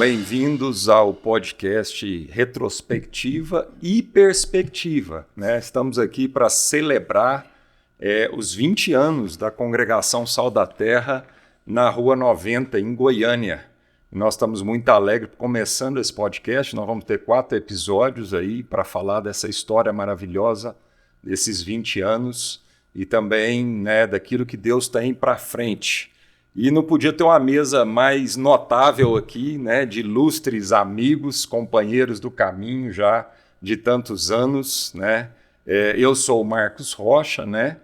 bem-vindos ao podcast Retrospectiva e Perspectiva, né? Estamos aqui para celebrar os 20 anos da Congregação Sal da Terra na Rua 90, em Goiânia. Nós estamos muito alegres começando esse podcast. Nós vamos ter 4 episódios aí para falar dessa história maravilhosa desses 20 anos e também, né, daquilo que Deus tem para frente. E não podia ter uma mesa mais notável aqui, né, de ilustres amigos, companheiros do caminho já de tantos anos, né? Eu sou o Marcos Rocha, né?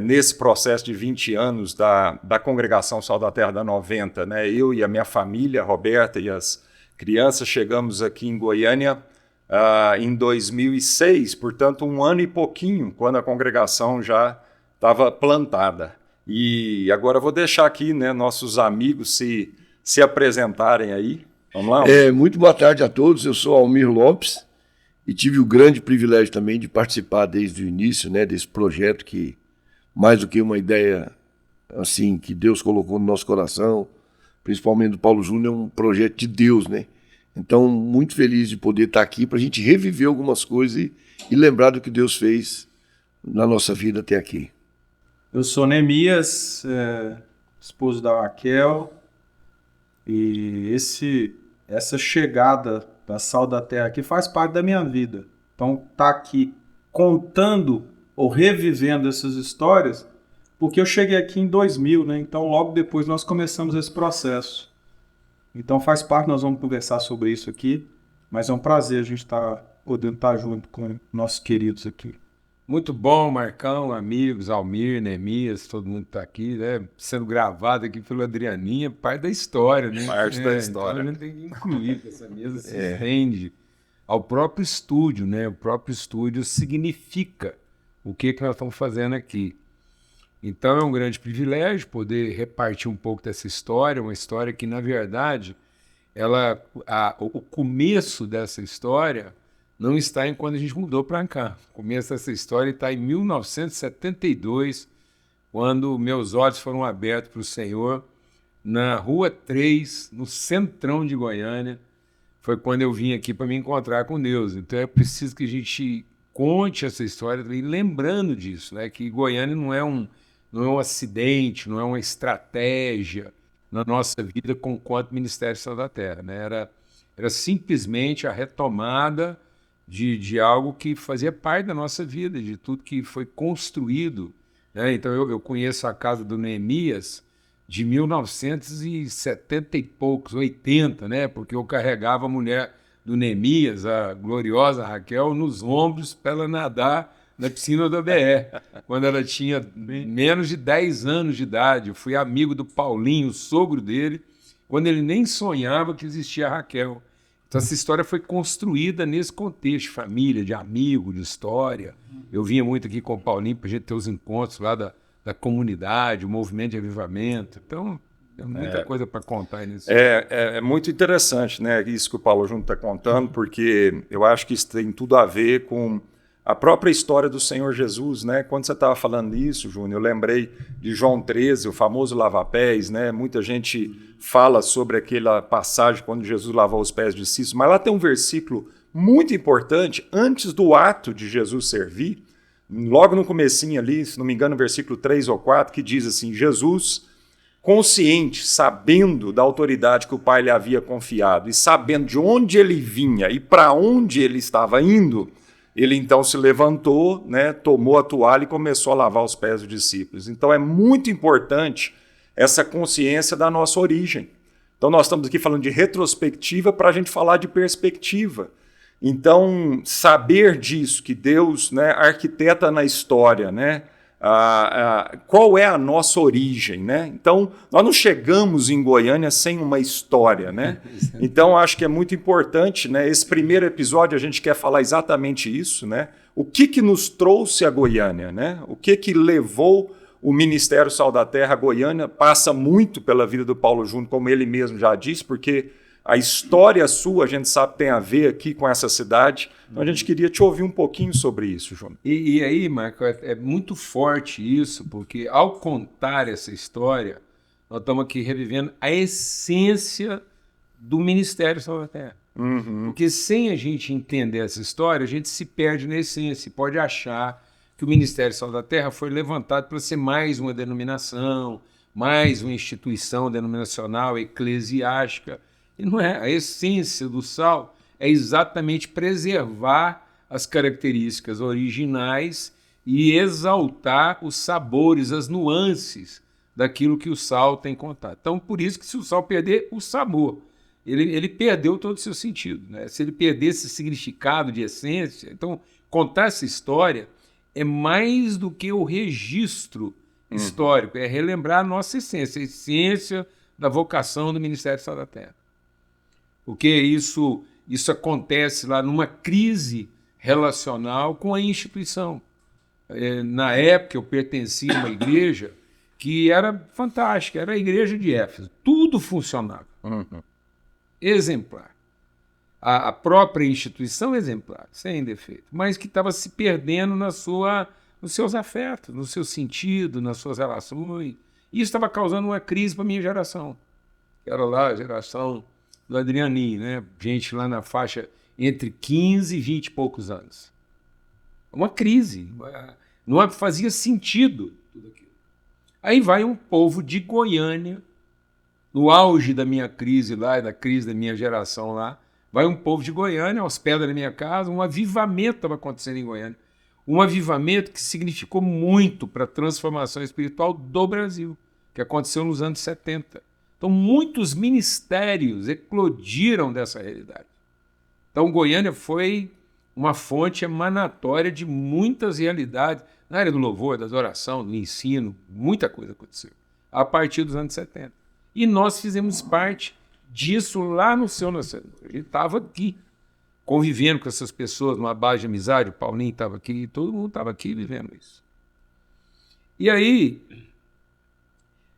Nesse processo de 20 anos da Congregação Sal da Terra da 90, né? Eu e a minha família, a Roberta e as crianças, chegamos aqui em Goiânia em 2006, portanto, 1 ano e pouquinho, quando a congregação já estava plantada. E agora eu vou deixar aqui, né, nossos amigos se apresentarem aí. Vamos lá? Muito boa tarde a todos, eu sou Almir Lopes e tive o grande privilégio também de participar desde o início, né, desse projeto que, mais do que uma ideia assim que Deus colocou no nosso coração, principalmente do Paulo Júnior, é um projeto de Deus, né? Então, muito feliz de poder estar aqui para a gente reviver algumas coisas e lembrar do que Deus fez na nossa vida até aqui. Eu sou Neemias, esposo da Raquel, e essa chegada da Sal da Terra aqui faz parte da minha vida. Então, tá aqui contando ou revivendo essas histórias, porque eu cheguei aqui em 2000, né? Então, logo depois nós começamos esse processo. Então, faz parte, nós vamos conversar sobre isso aqui, mas é um prazer a gente podendo estar junto com nossos queridos aqui. Muito bom, Marcão, amigos, Almir, Neemias, todo mundo está aqui, né? Sendo gravado aqui pelo Adrianinha, parte da história, né? Parte da história. Então a gente tem que incluir que essa mesa se estende ao próprio estúdio, né? O próprio estúdio significa o que nós estamos fazendo aqui. Então é um grande privilégio poder repartir um pouco dessa história, uma história que, na verdade, o começo dessa história não está em quando a gente mudou para cá. O começo dessa história está em 1972, quando meus olhos foram abertos para o Senhor, na Rua 3, no centrão de Goiânia. Foi quando eu vim aqui para me encontrar com Deus. Então é preciso que a gente conte essa história e lembrando disso, né? Que Goiânia não é um acidente, não é uma estratégia na nossa vida enquanto Ministério Sal da Terra, né? Era simplesmente a retomada de algo que fazia parte da nossa vida, de tudo que foi construído, né? Então eu conheço a casa do Neemias de 1970 e poucos, 80, né? Porque eu carregava a mulher do Neemias, a gloriosa Raquel, nos ombros para ela nadar na piscina da BE, quando ela tinha menos de 10 anos de idade. Eu fui amigo do Paulinho, o sogro dele, quando ele nem sonhava que existia a Raquel. Então, essa história foi construída nesse contexto de família, de amigo, de história. Eu vinha muito aqui com o Paulinho para a gente ter os encontros lá da comunidade, o movimento de avivamento. Então, tem muita coisa para contar nisso. É muito interessante, né, isso que o Paulo Júnior está contando, porque eu acho que isso tem tudo a ver com a própria história do Senhor Jesus, né? Quando você estava falando isso, Júnior, eu lembrei de João 13, o famoso lava-pés, né? Muita gente fala sobre aquela passagem quando Jesus lavou os pés de discípulos, mas lá tem um versículo muito importante antes do ato de Jesus servir, logo no comecinho ali, se não me engano, no versículo 3 ou 4, que diz assim: Jesus, consciente, sabendo da autoridade que o Pai lhe havia confiado e sabendo de onde ele vinha e para onde ele estava indo, ele então se levantou, né, tomou a toalha e começou a lavar os pés dos discípulos. Então é muito importante essa consciência da nossa origem. Então nós estamos aqui falando de retrospectiva para a gente falar de perspectiva. Então saber disso, que Deus, né, arquiteta na história, né, qual é a nossa origem, né? Então, nós não chegamos em Goiânia sem uma história, né? Então, acho que é muito importante, né? Esse primeiro episódio a gente quer falar exatamente isso, né? O que nos trouxe a Goiânia, né? O que levou o Ministério Sal da Terra a Goiânia? Passa muito pela vida do Paulo Júnior, como ele mesmo já disse, porque a história sua, a gente sabe, tem a ver aqui com essa cidade. Então, a gente queria te ouvir um pouquinho sobre isso, João. E aí, Marco, é muito forte isso, porque ao contar essa história, nós estamos aqui revivendo a essência do Ministério Sal da Terra. Porque sem a gente entender essa história, a gente se perde na essência, pode achar que o Ministério Sal da Terra foi levantado para ser mais uma denominação, mais uma instituição denominacional, eclesiástica. E não é. A essência do sal é exatamente preservar as características originais e exaltar os sabores, as nuances daquilo que o sal tem contado. Então, por isso que se o sal perder o sabor, ele perdeu todo o seu sentido, né? Se ele perder esse significado de essência, então contar essa história é mais do que o registro histórico, é relembrar a nossa essência, a essência da vocação do Ministério Sal da Terra. Porque isso acontece lá numa crise relacional com a instituição. Na época eu pertencia a uma igreja que era fantástica, era a igreja de Éfeso, tudo funcionava. Exemplar. A própria instituição exemplar, sem defeito, mas que estava se perdendo nos seus afetos, no seu sentido, nas suas relações. Isso estava causando uma crise para a minha geração, que era lá a geração do Adrianinho, né? Gente lá na faixa entre 15 e 20 e poucos anos. Uma crise, não fazia sentido tudo aquilo. Aí vai um povo de Goiânia, no auge da minha crise lá, da crise da minha geração lá, vai um povo de Goiânia, aos pés da minha casa, um avivamento estava acontecendo em Goiânia. Um avivamento que significou muito para a transformação espiritual do Brasil, que aconteceu nos anos 70. Então, muitos ministérios eclodiram dessa realidade. Então, Goiânia foi uma fonte emanatória de muitas realidades, na área do louvor, da adoração, do ensino, muita coisa aconteceu, a partir dos anos 70. E nós fizemos parte disso lá no seu nascimento. A gente estava aqui, convivendo com essas pessoas, numa base de amizade, o Paulinho estava aqui, todo mundo estava aqui vivendo isso. E aí,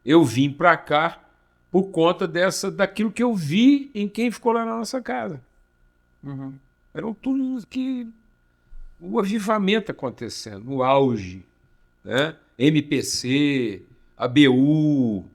eu vim para cá por conta daquilo que eu vi em quem ficou lá na nossa casa. Eram tudo que... o avivamento acontecendo, no auge, né? MPC, ABU,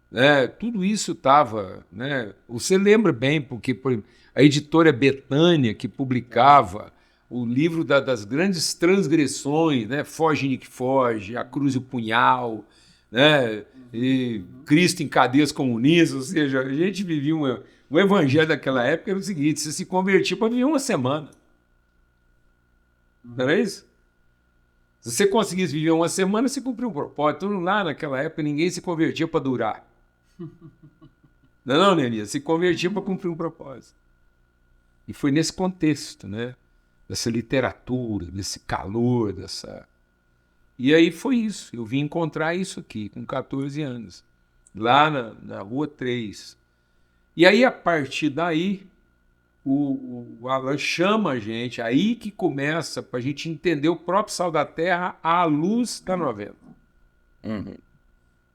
né? Tudo isso estava, né? Você lembra bem, porque por exemplo, a editora Betânia, que publicava o livro das grandes transgressões, né? Foge Nick Foge, A Cruz e o Punhal, né? E Cristo em Cadeias Comunistas, ou seja, a gente vivia o evangelho daquela época era o seguinte: você se convertia para viver uma semana. Não era isso? Se você conseguisse viver uma semana, você cumpriu um propósito. Lá naquela época, ninguém se convertia para durar. Não, Neemias? Se convertia para cumprir um propósito. E foi nesse contexto, né? Dessa literatura, desse calor, dessa... E aí foi isso. Eu vim encontrar isso aqui, com 14 anos. Lá na Rua 3. E aí, a partir daí... O Alan chama a gente, aí que começa para a gente entender o próprio Sal da Terra à luz da novela.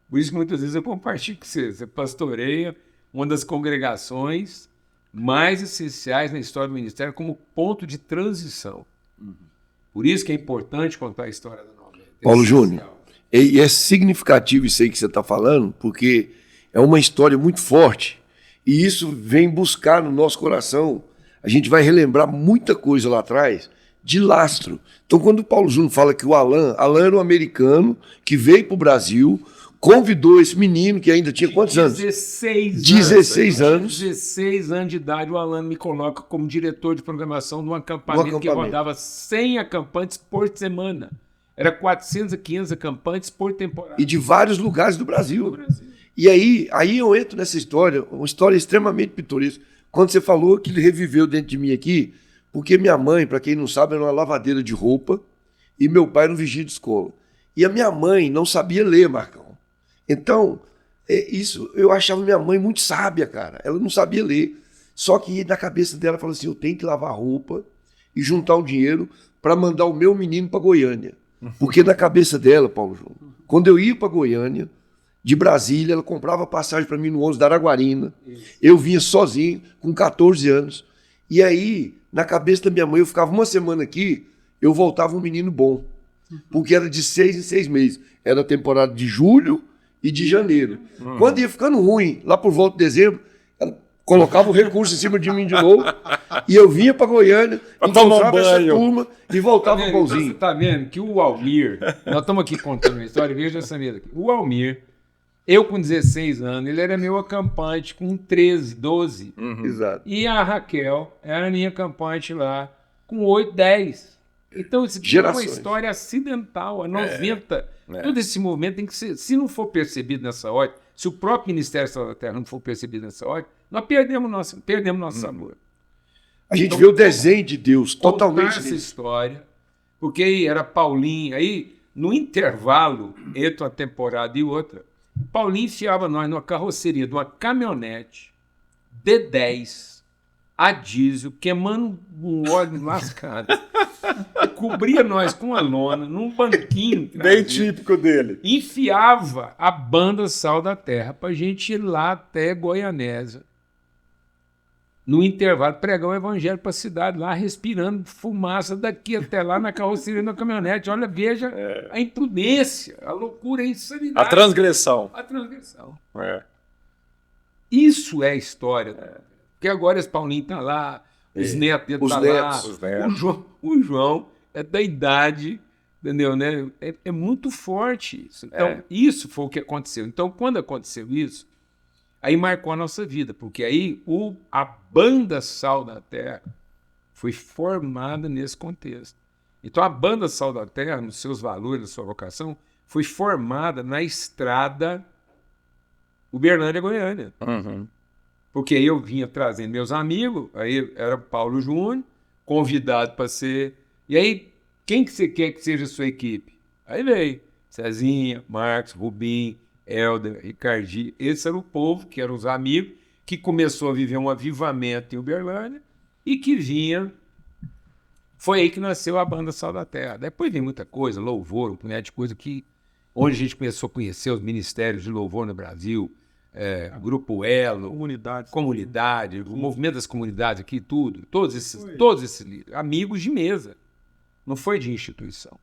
Por isso que muitas vezes eu compartilho com você. Você pastoreia uma das congregações mais essenciais na história do ministério como ponto de transição. Por isso que é importante contar a história da novela. Paulo Júnior, e é significativo isso aí que você está falando, porque é uma história muito forte. E isso vem buscar no nosso coração. A gente vai relembrar muita coisa lá atrás de lastro. Então, quando o Paulo Júnior fala que o Alan era um americano que veio para o Brasil, convidou esse menino que ainda tinha quantos anos? 16 anos. 16 anos de idade, o Alan me coloca como diretor de programação de um acampamento que rodava 100 acampantes por semana. Era 400 a 500 acampantes por temporada. E de vários lugares do Brasil. E aí eu entro nessa história, uma história extremamente pitoresca. Quando você falou que ele reviveu dentro de mim aqui, porque minha mãe, para quem não sabe, era uma lavadeira de roupa e meu pai era um vigia de escola. E a minha mãe não sabia ler, Marcão. Então, isso eu achava minha mãe muito sábia, cara. Ela não sabia ler. Só que na cabeça dela, ela falou assim, eu tenho que lavar roupa e juntar um dinheiro para mandar o meu menino para Goiânia. Porque na cabeça dela, Paulo João, quando eu ia para Goiânia, de Brasília, ela comprava passagem para mim no ônibus da Araguarina. Eu vinha sozinho, com 14 anos. E aí, na cabeça da minha mãe, eu ficava uma semana aqui, eu voltava um menino bom. Porque era de 6 em 6 meses. Era a temporada de julho e de janeiro. Quando ia ficando ruim, lá por volta de dezembro, ela colocava o recurso em cima de mim de novo, e eu vinha para Goiânia, encontrava essa turma e voltava para o Golzinho. Então, você está vendo que o Almir, nós estamos aqui contando uma história, veja essa mesa aqui. O Almir, eu com 16 anos, ele era meu acampante com 13, 12. Exato. E a Raquel era minha acampante lá com 8, 10. Então, isso aqui é uma história acidental, 90. Todo esse movimento tem que ser, se não for percebido nessa hora, se o próprio Ministério da Saúde da Terra não for percebido nessa hora, nós perdemos nosso sabor. A gente vê o desenho de Deus totalmente essa história, porque aí era Paulinho, aí no intervalo entre uma temporada e outra, Paulinho enfiava nós numa carroceria de uma caminhonete D10 a diesel, queimando um óleo lascado. Cobria nós com uma lona, num banquinho. Bem típico dele. Enfiava a banda Sal da Terra pra gente ir lá até Goianésia. No intervalo, pregar o evangelho pra cidade, lá respirando fumaça daqui até lá na carroceria da caminhonete. Olha, veja a imprudência, a loucura, a insanidade. A transgressão. A transgressão. É. Isso é história. Porque agora esse Paulinho tá lá, os netos dele tá lá. O João é da idade, entendeu, né? É muito forte isso. Então, isso foi o que aconteceu. Então, quando aconteceu isso, aí marcou a nossa vida, porque aí a banda Sal da Terra foi formada nesse contexto. Então, a banda Sal da Terra, nos seus valores, na sua vocação, foi formada na estrada Uberlândia-Goiânia. Porque aí eu vinha trazendo meus amigos, aí era Paulo Júnior, convidado para ser... E aí, quem que você quer que seja a sua equipe? Aí veio Cezinha, Marcos, Rubim, Helder, Ricardinho. Esse era o povo, que eram os amigos, que começou a viver um avivamento em Uberlândia e que vinha... Foi aí que nasceu a banda Sal da Terra. Depois vem muita coisa, louvor, um punhado de coisa que... Onde a gente começou a conhecer os ministérios de louvor no Brasil, Grupo Elo, comunidade, o movimento das comunidades aqui, tudo. Todos esses líderes, amigos de mesa. Não foi de instituição.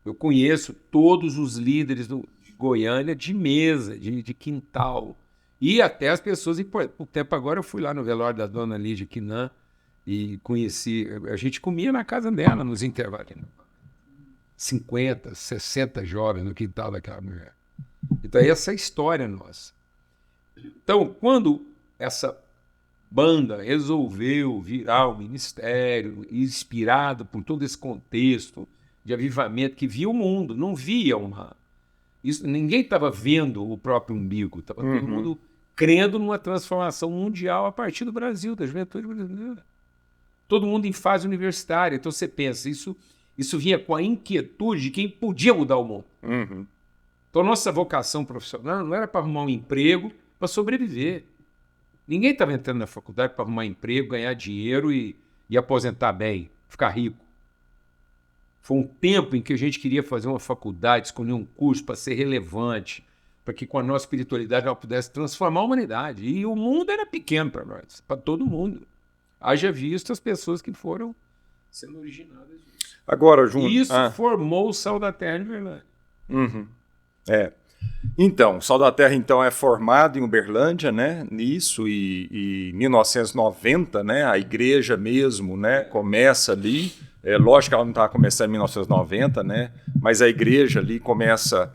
Eu conheço todos os líderes de Goiânia de mesa, de quintal. E até as pessoas importantes. Por tempo agora eu fui lá no velório da dona Lídia Quinan e conheci. A gente comia na casa dela nos intervalos. 50, 60 jovens no quintal daquela mulher. Então essa é a história nossa. Então, quando essa banda resolveu virar o ministério, inspirado por todo esse contexto de avivamento que via o mundo, não via ninguém estava vendo o próprio umbigo, estava todo mundo crendo numa transformação mundial a partir do Brasil, da juventude brasileira. Todo mundo em fase universitária. Então você pensa, isso vinha com a inquietude de quem podia mudar o mundo. Então nossa vocação profissional não era para arrumar um emprego, para sobreviver. Ninguém estava entrando na faculdade para arrumar emprego, ganhar dinheiro e aposentar bem, ficar rico. Foi um tempo em que a gente queria fazer uma faculdade, escolher um curso para ser relevante, para que com a nossa espiritualidade nós pudéssemos transformar a humanidade. E o mundo era pequeno para nós, para todo mundo. Haja visto as pessoas que foram sendo originadas disso. Agora, Júnior... Isso formou o Sal da Terra de Uberlândia. Então, o Sal da Terra então é formado em Uberlândia, né? Nisso e 1990, né? A igreja mesmo, né? Começa ali. Lógico que ela não estava começando em 1990, né? Mas a igreja ali começa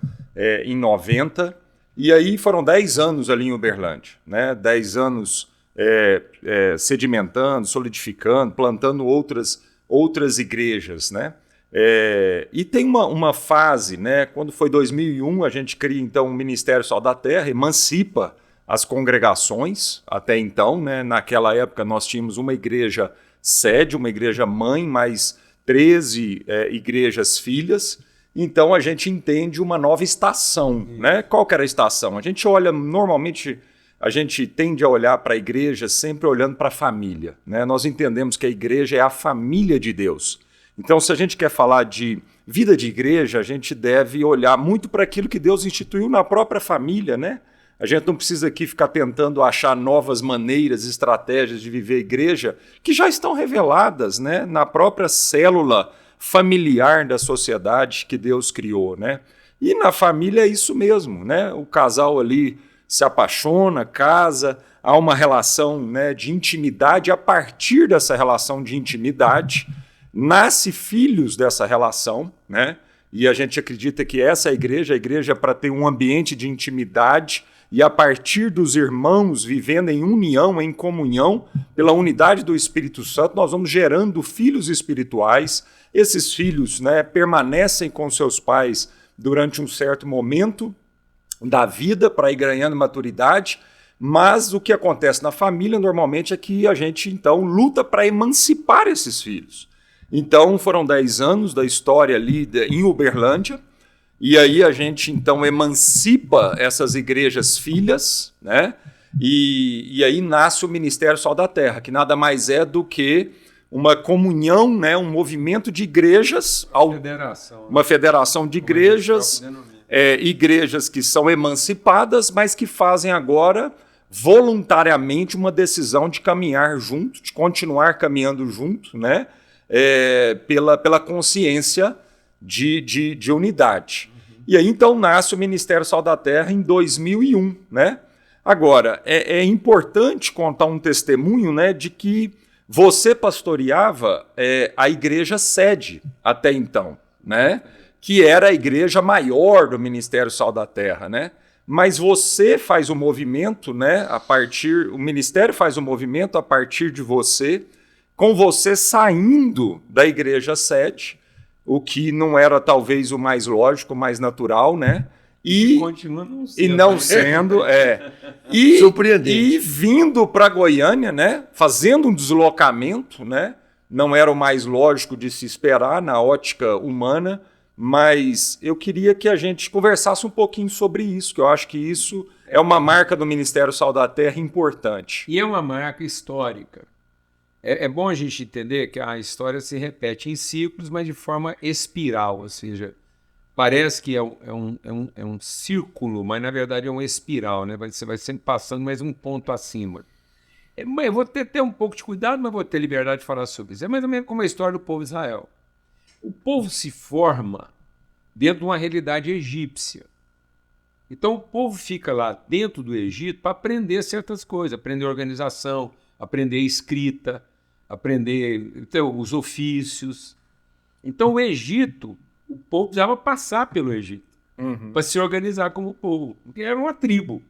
em 90. E aí foram 10 anos ali em Uberlândia, né? 10 anos sedimentando, solidificando, plantando outras igrejas, né? E tem uma fase, né? Quando foi 2001, a gente cria então o Ministério Sal da Terra, emancipa as congregações até então, né? Naquela época nós tínhamos uma igreja sede, uma igreja mãe, mais 13 igrejas filhas. Então a gente entende uma nova estação, né? Qual que era a estação? A gente olha, normalmente, a gente tende a olhar para a igreja sempre olhando para a família, né? Nós entendemos que a igreja é a família de Deus. Então, se a gente quer falar de vida de igreja, a gente deve olhar muito para aquilo que Deus instituiu na própria família, né? A gente não precisa aqui ficar tentando achar novas maneiras, estratégias de viver a igreja que já estão reveladas, né? Na própria célula familiar da sociedade que Deus criou, né? E na família é isso mesmo, né? O casal ali se apaixona, casa, há uma relação, né, de intimidade. A partir dessa relação de intimidade, nasce filhos dessa relação, né? E a gente acredita que essa é a igreja para ter um ambiente de intimidade e a partir dos irmãos vivendo em união, em comunhão, pela unidade do Espírito Santo, nós vamos gerando filhos espirituais. Esses filhos, né, permanecem com seus pais durante um certo momento da vida para ir ganhando maturidade, mas o que acontece na família normalmente é que a gente então luta para emancipar esses filhos. Então foram 10 anos da história ali em Uberlândia, e aí a gente então emancipa essas igrejas filhas, né? E aí nasce o Ministério Sal da Terra, que nada mais é do que uma comunhão, né? Um movimento de igrejas, uma federação de igrejas, igrejas que são emancipadas, mas que fazem agora voluntariamente uma decisão de caminhar junto, de continuar caminhando junto, né? Pela consciência de unidade. E aí então nasce o Ministério Sal da Terra em 2001, né? Agora, é importante contar um testemunho, né, de que você pastoreava a igreja sede até então, né? Que era a igreja maior do Ministério Sal da Terra, né? Mas você faz o movimento, né? O ministério faz o movimento a partir de você, com você saindo da igreja sede, o que não era talvez o mais lógico, o mais natural, né? E não sendo, surpreendente. E vindo para Goiânia, né? Fazendo um deslocamento, né? Não era o mais lógico de se esperar na ótica humana, mas eu queria que a gente conversasse um pouquinho sobre isso, que eu acho que isso é uma marca do Ministério Sal da Terra importante. E é uma marca histórica. É bom a gente entender que a história se repete em ciclos, mas de forma espiral, ou seja, parece que é um círculo, mas na verdade é uma espiral, né? Você vai sempre passando mais um ponto acima. Eu vou ter um pouco de cuidado, mas vou ter liberdade de falar sobre isso. É mais ou menos como a história do povo de Israel. O povo se forma dentro de uma realidade egípcia. Então o povo fica lá dentro do Egito para aprender certas coisas, aprender organização, aprender escrita, aprender os ofícios. Então o Egito, o povo precisava passar pelo Egito para se organizar como povo, porque era uma tribo.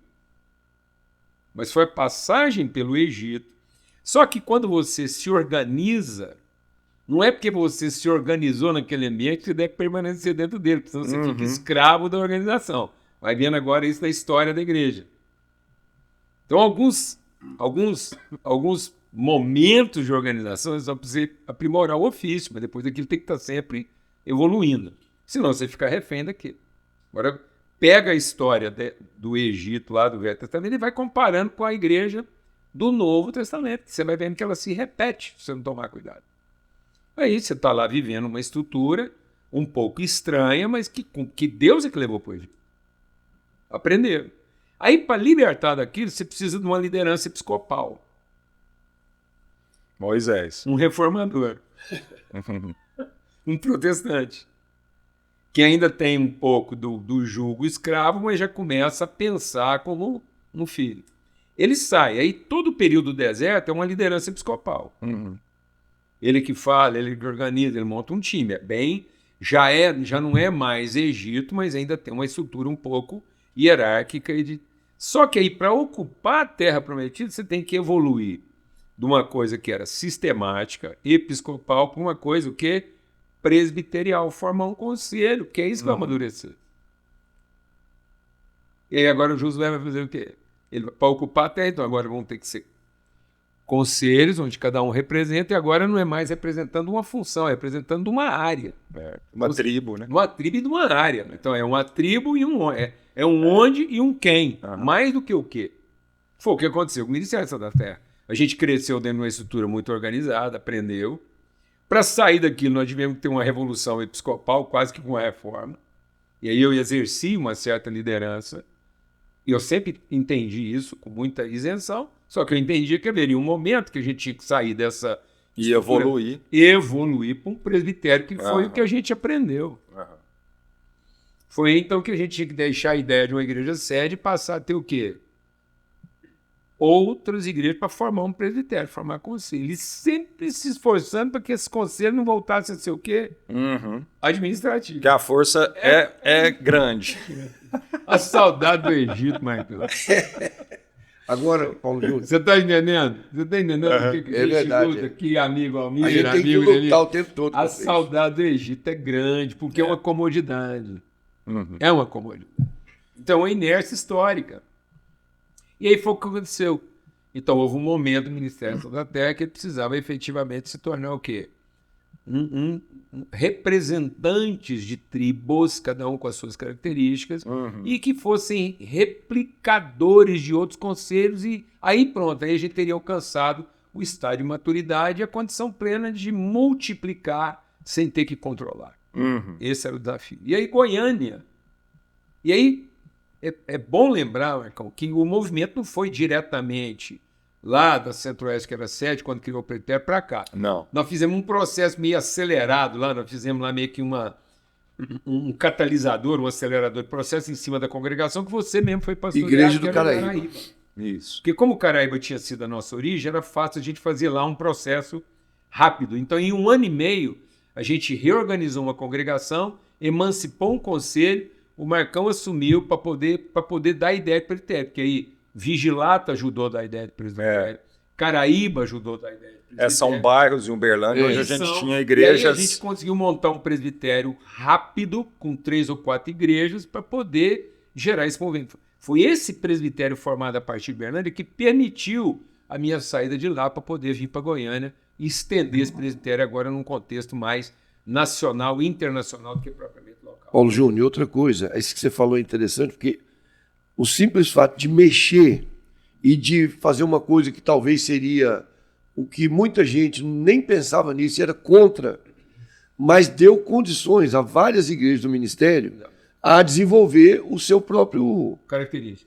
Mas foi a passagem pelo Egito. Só que quando você se organiza, não é porque você se organizou naquele ambiente que você deve permanecer dentro dele, porque senão você fica escravo da organização. Vai vendo agora isso na história da igreja. Então, alguns momentos de organização só para você aprimorar o ofício, mas depois daquilo tem que estar sempre evoluindo. Senão você fica refém daquilo. Agora, pega a história do Egito lá do Velho Testamento e vai comparando com a igreja do Novo Testamento. Você vai vendo que ela se repete se você não tomar cuidado. Aí você está lá vivendo uma estrutura um pouco estranha, mas que Deus é que levou para o Egito. Aprenderam. Aí, para libertar daquilo, você precisa de uma liderança episcopal. Moisés. Um reformador. Um protestante. Que ainda tem um pouco do jugo escravo, mas já começa a pensar como um filho. Ele sai. Aí, todo o período do deserto é uma liderança episcopal. Ele que fala, ele que organiza, ele monta um time. Já não é mais Egito, mas ainda tem uma estrutura um pouco hierárquica. Só que aí, para ocupar a terra prometida, você tem que evoluir de uma coisa que era sistemática, episcopal, para uma coisa que presbiterial, formar um conselho, que é isso que vai amadurecer. E aí agora o Josué vai fazer o quê? Para ocupar a terra, então agora vão ter que ser conselhos, onde cada um representa, e agora não é mais representando uma função, é representando uma área. Uma tribo, né? Uma tribo e de uma área. Então é uma tribo e um onde e um quem. Mais do que o quê. Foi o que aconteceu com o Ministério da Terra. A gente cresceu dentro de uma estrutura muito organizada, aprendeu. Para sair daquilo, nós tivemos que ter uma revolução episcopal, quase que com uma reforma. E aí eu exerci uma certa liderança. E eu sempre entendi isso com muita isenção. Só que eu entendia que haveria um momento que a gente tinha que sair dessa... E evoluir. Evoluir para um presbitério, que foi o que a gente aprendeu. Foi então que a gente tinha que deixar a ideia de uma igreja sede e passar a ter o quê? outras igrejas para formar um presbitério, formar conselho. E sempre se esforçando para que esse conselho não voltasse a ser o quê? Administrativo. Que a força é grande. A saudade do Egito, Michael. Agora, Paulo Júnior, Você está entendendo? Você está entendendo o que É a gente verdade, luta é. aqui, amigo Almir, a gente tem que amigo Nelly? lutar o tempo todo. A com vocês. saudade do Egito é grande, porque é uma comodidade. É uma comodidade. Então, é uma inércia histórica. E aí foi o que aconteceu. Então, houve um momento no Ministério da Terra que ele precisava efetivamente se tornar o quê? Representantes de tribos, cada um com as suas características, e que fossem replicadores de outros conselhos, e aí pronto, aí a gente teria alcançado o estágio de maturidade e a condição plena de multiplicar sem ter que controlar. Esse era o desafio. E aí Goiânia, e aí é bom lembrar, Marcão, que o movimento não foi diretamente lá da Centro-Oeste, que era a sede, quando criou o presbitério, para cá. Não. Nós fizemos um processo meio acelerado lá, nós fizemos lá meio que um catalisador, um acelerador de processo em cima da congregação, que você mesmo foi pastorear. Igreja do que era Caraíba. Isso. Porque como o Caraíba tinha sido a nossa origem, era fácil a gente fazer lá um processo rápido. Então, em 1 ano e meio, a gente reorganizou uma congregação, emancipou um conselho, o Marcão assumiu para poder dar ideia de presbitério, porque aí Vigilata ajudou a dar ideia de presbitério, Caraíba ajudou a dar ideia de presbitério. São bairros em Uberlândia onde a gente tinha E aí igrejas. a gente conseguiu montar um presbitério rápido, com 3 ou 4 igrejas, para poder gerar esse movimento. Foi esse presbitério formado a partir de Uberlândia que permitiu a minha saída de lá para poder vir para Goiânia e estender esse presbitério agora num contexto mais nacional e internacional do que propriamente local. Paulo Júnior, outra coisa, isso que você falou é interessante, porque o simples fato de mexer e de fazer uma coisa que talvez seria o que muita gente nem pensava nisso, era contra, mas deu condições a várias igrejas do ministério a desenvolver o seu próprio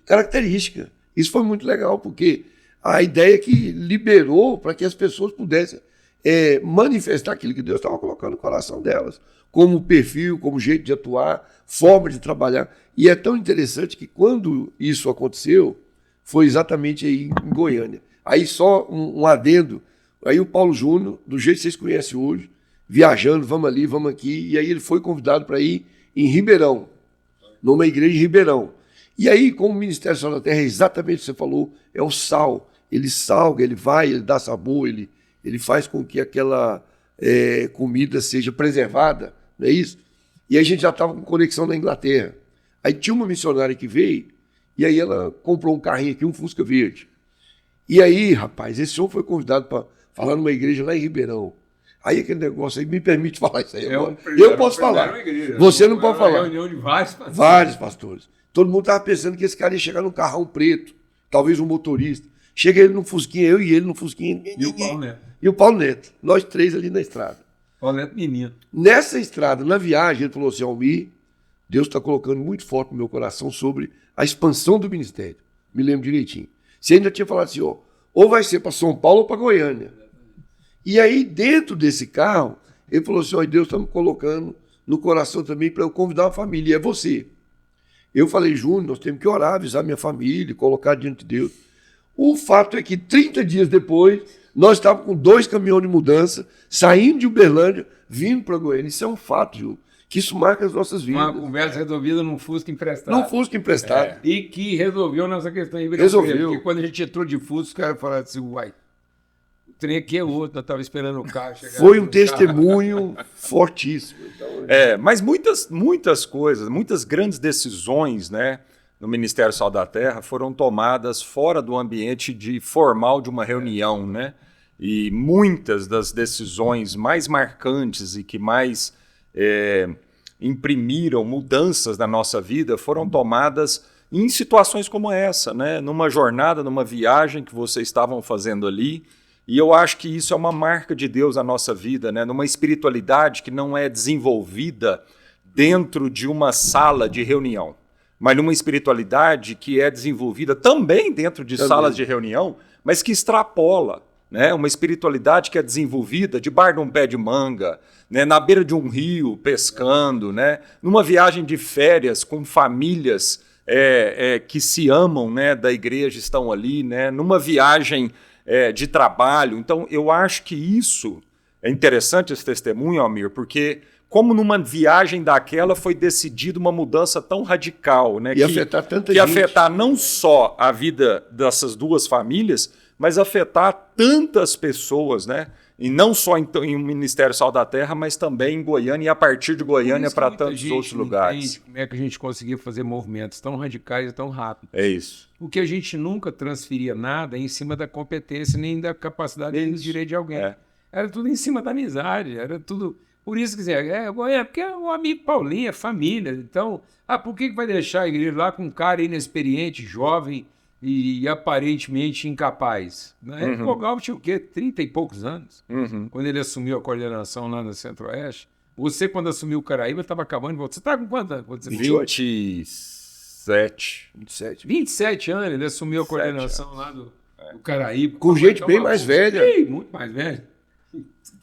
característica. Isso foi muito legal, porque a ideia que liberou para que as pessoas pudessem manifestar aquilo que Deus estava colocando no coração delas, como perfil, como jeito de atuar, forma de trabalhar. E é tão interessante que quando isso aconteceu, foi exatamente aí em Goiânia. Aí só um adendo, aí o Paulo Júnior, do jeito que vocês conhecem hoje, viajando, vamos ali, vamos aqui, e aí ele foi convidado para ir em Ribeirão, numa igreja em Ribeirão. E aí, como o Ministério Sal da Terra é exatamente o que você falou, é o sal. Ele salga, ele vai, ele dá sabor, ele faz com que aquela comida seja preservada, não é isso? E aí a gente já estava com conexão na Inglaterra. Aí tinha uma missionária que veio, e aí ela comprou um carrinho aqui, um Fusca verde. E aí, rapaz, esse senhor foi convidado para falar numa igreja lá em Ribeirão. Aí aquele negócio aí, me permite falar isso aí agora. Eu posso falar. Você não pode falar. Reunião de vários pastores. Vários pastores. Todo mundo estava pensando que esse cara ia chegar num carrão preto, talvez um motorista. Chega ele no Fusquinha, eu e ele no Fusquinha. E o Paulo Neto. E o Paulo Neto. Nós três ali na estrada. Paulo Neto menino. Nessa estrada, na viagem, ele falou assim, Almir, Deus está colocando muito forte no meu coração sobre a expansão do ministério. Me lembro direitinho. Você ainda tinha falado assim, ó, ou vai ser para São Paulo ou para Goiânia. E aí, dentro desse carro, ele falou assim, ó, Deus está me colocando no coração também para eu convidar uma família, e é você. Eu falei, Júnior, nós temos que orar, avisar minha família, colocar diante de Deus. O fato é que 30 dias depois, nós estávamos com 2 caminhões de mudança, saindo de Uberlândia, vindo para Goiânia. Isso é um fato, Júnior, que isso marca as nossas vidas. Uma conversa resolvida num Fusca emprestado. Num Fusca emprestado. E que resolveu nossa questão em Resolveu. Porque quando a gente entrou de Fusca, os caras falaram assim, uai, o trem aqui é outro, nós estávamos esperando o carro chegar. Foi um testemunho fortíssimo. Então, Mas muitas coisas, muitas grandes decisões, né, no Ministério Sal da Terra foram tomadas fora do ambiente formal de uma reunião, né? E muitas das decisões mais marcantes e que mais imprimiram mudanças na nossa vida foram tomadas em situações como essa, né? Numa jornada, numa viagem que vocês estavam fazendo ali. E eu acho que isso é uma marca de Deus na nossa vida, né? Numa espiritualidade que não é desenvolvida dentro de uma sala de reunião, mas numa espiritualidade que é desenvolvida também dentro de salas de reunião, mas que extrapola, né? Uma espiritualidade que é desenvolvida debaixo de um pé de manga, né? Na beira de um rio, pescando, né? Numa viagem de férias com famílias que se amam, né, da igreja estão ali, né, numa viagem de trabalho. Então, eu acho que isso é interessante, esse testemunho, Almir, porque como numa viagem daquela foi decidida uma mudança tão radical, né, E afetar tanta que gente. afetar não só a vida dessas duas famílias, mas afetar tantas pessoas, né? E não só em um Ministério Sal da Terra, mas também em Goiânia e a partir de Goiânia para tantos outros lugares. Como é que a gente conseguia fazer movimentos tão radicais e tão rápidos? É isso. Porque a gente nunca transferia nada em cima da competência nem da capacidade nem do direito de alguém. Era tudo em cima da amizade, era tudo... Por isso que Goiânia, porque é um amigo Paulinho, é família. Então, por que vai deixar a igreja lá com um cara inexperiente, jovem e aparentemente incapaz? Né? Cogal tinha o quê? 30 e poucos anos, quando ele assumiu a coordenação lá no Centro-Oeste. Você, quando assumiu o Caraíba, estava acabando de voltar. Você está com quantos anos? 27. 27 anos, ele assumiu a coordenação lá do Caraíba. Com gente bem mais velha. Sim, muito mais velha.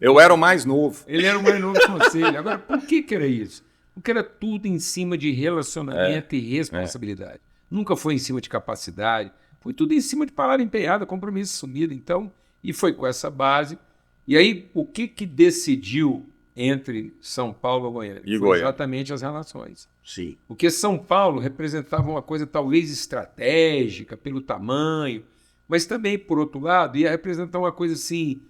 Eu era o mais novo. Ele era o mais novo do conselho. Agora, por que era isso? Porque era tudo em cima de relacionamento e responsabilidade. Nunca foi em cima de capacidade. Foi tudo em cima de palavra empenhada, compromisso assumido. Então, e foi com essa base. E aí, o que decidiu entre São Paulo e Goiânia? E foi Goiânia. exatamente as relações. Sim. Porque São Paulo representava uma coisa talvez estratégica, pelo tamanho, mas também, por outro lado, ia representar uma coisa assim,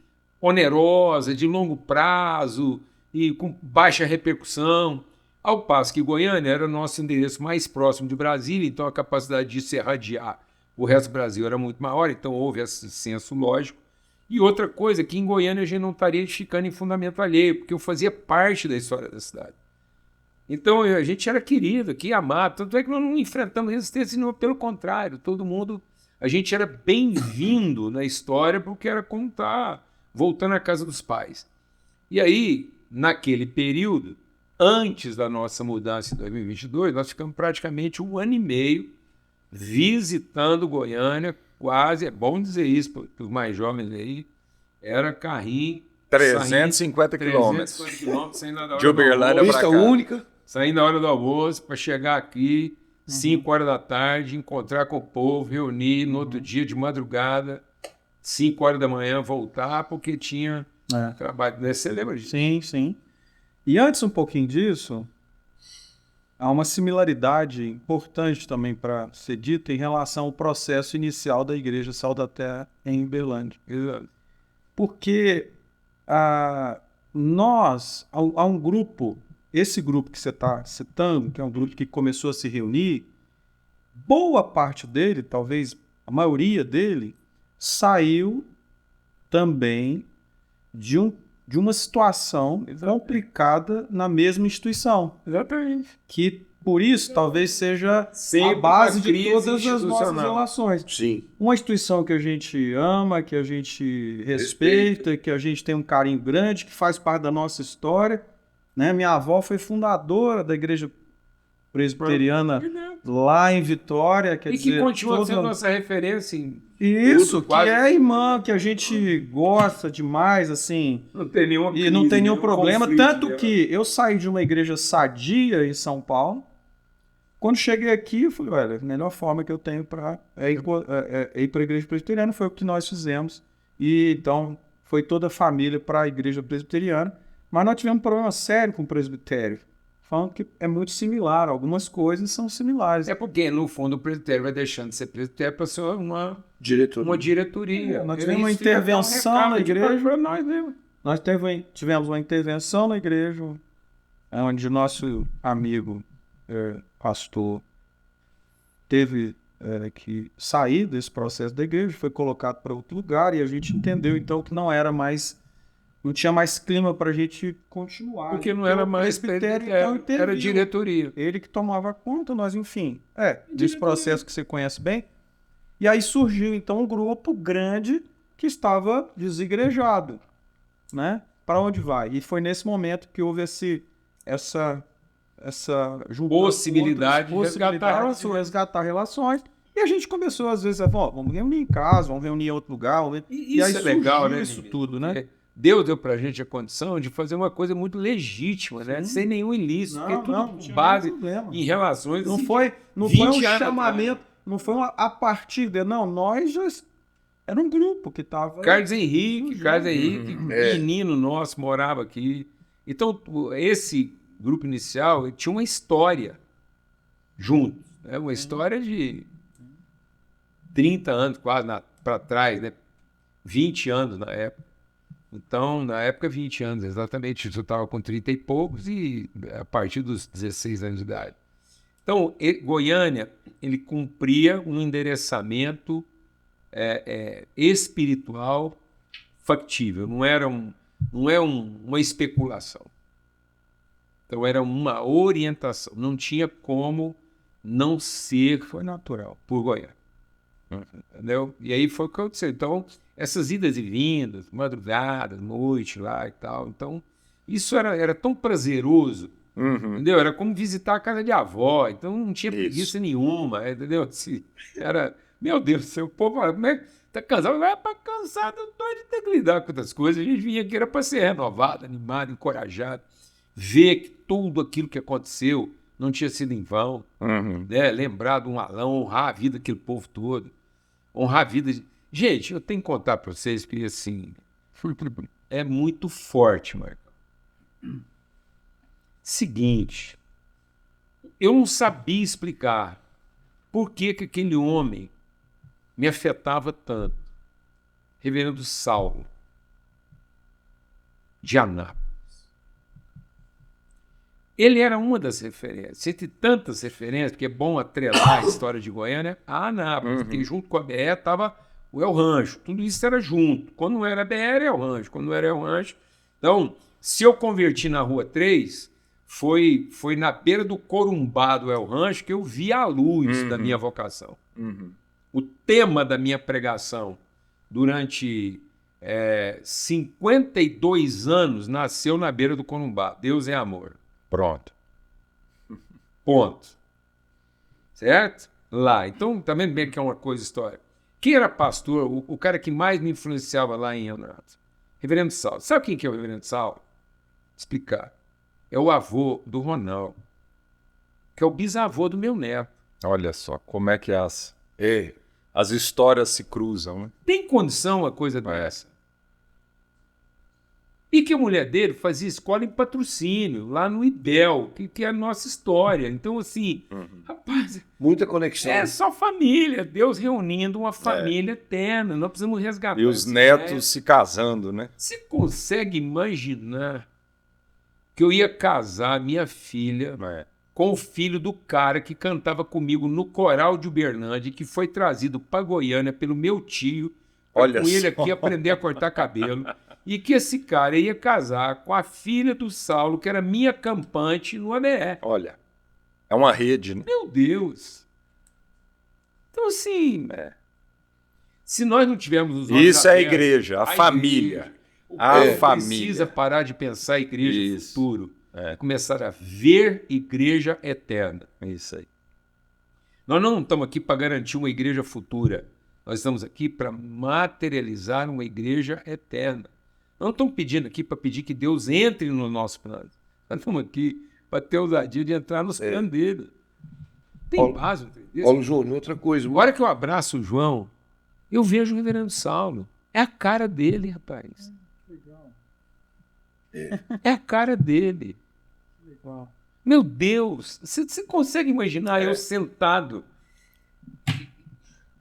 onerosa, de longo prazo e com baixa repercussão. Ao passo que Goiânia era o nosso endereço mais próximo de Brasília, então a capacidade de se irradiar o resto do Brasil era muito maior, então houve esse senso lógico. E outra coisa, que em Goiânia a gente não estaria ficando em fundamento alheio, porque eu fazia parte da história da cidade. Então a gente era querido aqui, amado, tanto é que nós não enfrentamos resistência, não, pelo contrário, todo mundo, a gente era bem-vindo na história, porque era como estar voltando à casa dos pais. E aí, naquele período, antes da nossa mudança em 2022, nós ficamos praticamente 1 ano e meio visitando Goiânia, quase, é bom dizer isso para os mais jovens aí, era carrinho... 350 quilômetros. 350 quilômetros, saindo da hora De Uberlândia do pra Pista cá. única. Saindo na hora do almoço para chegar aqui, 5 horas da tarde, encontrar com o povo, reunir no outro dia de madrugada, 5 horas da manhã, voltar, porque tinha trabalho. Né? Você lembra disso? Sim, sim. E antes um pouquinho disso, há uma similaridade importante também para ser dita em relação ao processo inicial da Igreja Sal da Terra em Uberlândia. Porque há um grupo, esse grupo que você está citando, que é um grupo que começou a se reunir, boa parte dele, talvez a maioria dele, saiu também de uma situação complicada na mesma instituição. Exatamente. Que, por isso, talvez seja Sempre a base uma de crise todas as nossas institucional. relações. Sim. Uma instituição que a gente ama, que a gente respeita, que a gente tem um carinho grande, que faz parte da nossa história. Né? Minha avó foi fundadora da Igreja Presbiteriana lá em Vitória. Quer E que dizer, continua toda- sendo nossa referência em... Isso, tudo, quase. que é irmã, que a gente gosta demais, assim... Não tem nenhuma E não tem nenhum problema, conflito, tanto né? que eu saí de uma igreja sadia em São Paulo. Quando cheguei aqui, eu falei, olha, a melhor forma que eu tenho para ir para a igreja presbiteriana foi o que nós fizemos. E então foi toda a família para a igreja presbiteriana. Mas nós tivemos um problema sério com o presbitério. Falando que é muito similar, algumas coisas são similares. É porque, no fundo, o presbitério vai deixando de ser presbitério para ser uma Diretoria. Nós diretoria. tivemos uma Isso fica intervenção até um na recado igreja. para nós mesmo. Nós tivemos uma intervenção na igreja, onde nosso amigo pastor teve que sair desse processo da igreja, foi colocado para outro lugar, e a gente entendeu então que não tinha mais clima para a gente continuar. Porque não Então, era o mais presbitério, presbitério, então, era interviu. diretoria. Ele que tomava conta, nós, enfim. Desse processo que você conhece bem. E aí surgiu, então, um grupo grande que estava desigrejado, né? Para onde vai? E foi nesse momento que houve essa Possibilidade de resgatar relações. E a gente começou, às vezes, a falar, vamos reunir em casa, vamos reunir em outro lugar. E aí Isso é legal, surgiu né? isso tudo, né? Deus deu pra gente a condição de fazer uma coisa muito legítima, né? Sem nenhum ilícito, porque tudo não com tinha base nenhum problema. em relações... Não assim, foi um 20 anos chamamento, não foi a partir de... Não, nós já... Era um grupo que estava... Carlos Henrique, menino nosso, morava aqui. Então, esse grupo inicial tinha uma história junto. Né? Uma história de 30 anos quase para trás, né? 20 anos na época. Então, na época, 20 anos, exatamente. Eu estava com 30 e poucos e a partir dos 16 anos de idade. Então, Goiânia, ele cumpria um endereçamento espiritual factível, não é uma especulação. Então, era uma orientação. Não tinha como não ser... Foi natural. Por Goiânia. Entendeu? E aí foi o que aconteceu. Então, essas idas e vindas, madrugadas, noite lá e tal. Então, isso era tão prazeroso, entendeu? Era como visitar a casa de avó. Então, não tinha preguiça nenhuma, entendeu? Assim, meu Deus do céu, o povo como é que tá cansado? Vai para cansado, doido de ter que lidar com outras coisas. A gente vinha aqui era para ser renovado, animado, encorajado, ver que tudo aquilo que aconteceu não tinha sido em vão, né? Lembrar de um Alão, honrar a vida daquele povo todo, honrar a vida Gente, eu tenho que contar para vocês que, assim, é muito forte, Marcão. Seguinte, eu não sabia explicar por que aquele homem me afetava tanto. Reverendo Saulo, de Anápolis. Ele era uma das referências, entre tantas referências, porque é bom atrelar a história de Goiânia a Anápolis, porque junto com a BR estava o El Rancho, tudo isso era junto. Quando não era BR, era El Rancho, quando não era El Rancho. Então, se eu converti na Rua 3, foi na beira do Corumbá do El Rancho que eu vi a luz da minha vocação. O tema da minha pregação durante 52 anos nasceu na beira do Corumbá. Deus é amor. Pronto. Ponto. Certo? Lá. Então, também bem que é uma coisa histórica. Quem era pastor, o cara que mais me influenciava lá em Anápolis? Reverendo Saulo. Sabe quem que é o Reverendo Saulo? Explicar. É o avô do Ronaldo, que é o bisavô do meu neto. Olha só, como é que as histórias se cruzam, né? Tem condição uma coisa dessa? E que a mulher dele fazia escola em Patrocínio, lá no IBEL, que é a nossa história. Então, assim, rapaz, muita conexão. É só família, Deus reunindo uma família eterna. Nós precisamos resgatar. E os netos se casando, né? Você consegue imaginar que eu ia casar minha filha com o filho do cara que cantava comigo no coral de Uberlândia, que foi trazido para Goiânia pelo meu tio, Olha com ele só. aqui aprender a cortar cabelo, e que esse cara ia casar com a filha do Saulo, que era minha campante no ABE. Olha, é uma rede, né? Meu Deus! Então, assim, se nós não tivermos os olhos Isso é a abertos, igreja, a família. igreja, o A povo família. precisa parar de pensar a igreja do Isso. futuro e começar a ver igreja eterna. Isso aí. Nós não estamos aqui para garantir uma igreja futura. Nós estamos aqui para materializar uma igreja eterna. Nós não estamos pedindo aqui para pedir que Deus entre no nosso plano. Nós estamos aqui para ter ousadia de entrar nos planos dele. Tem base, entendeu? Paulo Júnior, outra coisa. A hora que eu abraço o João, eu vejo o Reverendo Saulo. É a cara dele, rapaz. É a cara dele. Legal. Meu Deus, você consegue imaginar eu sentado?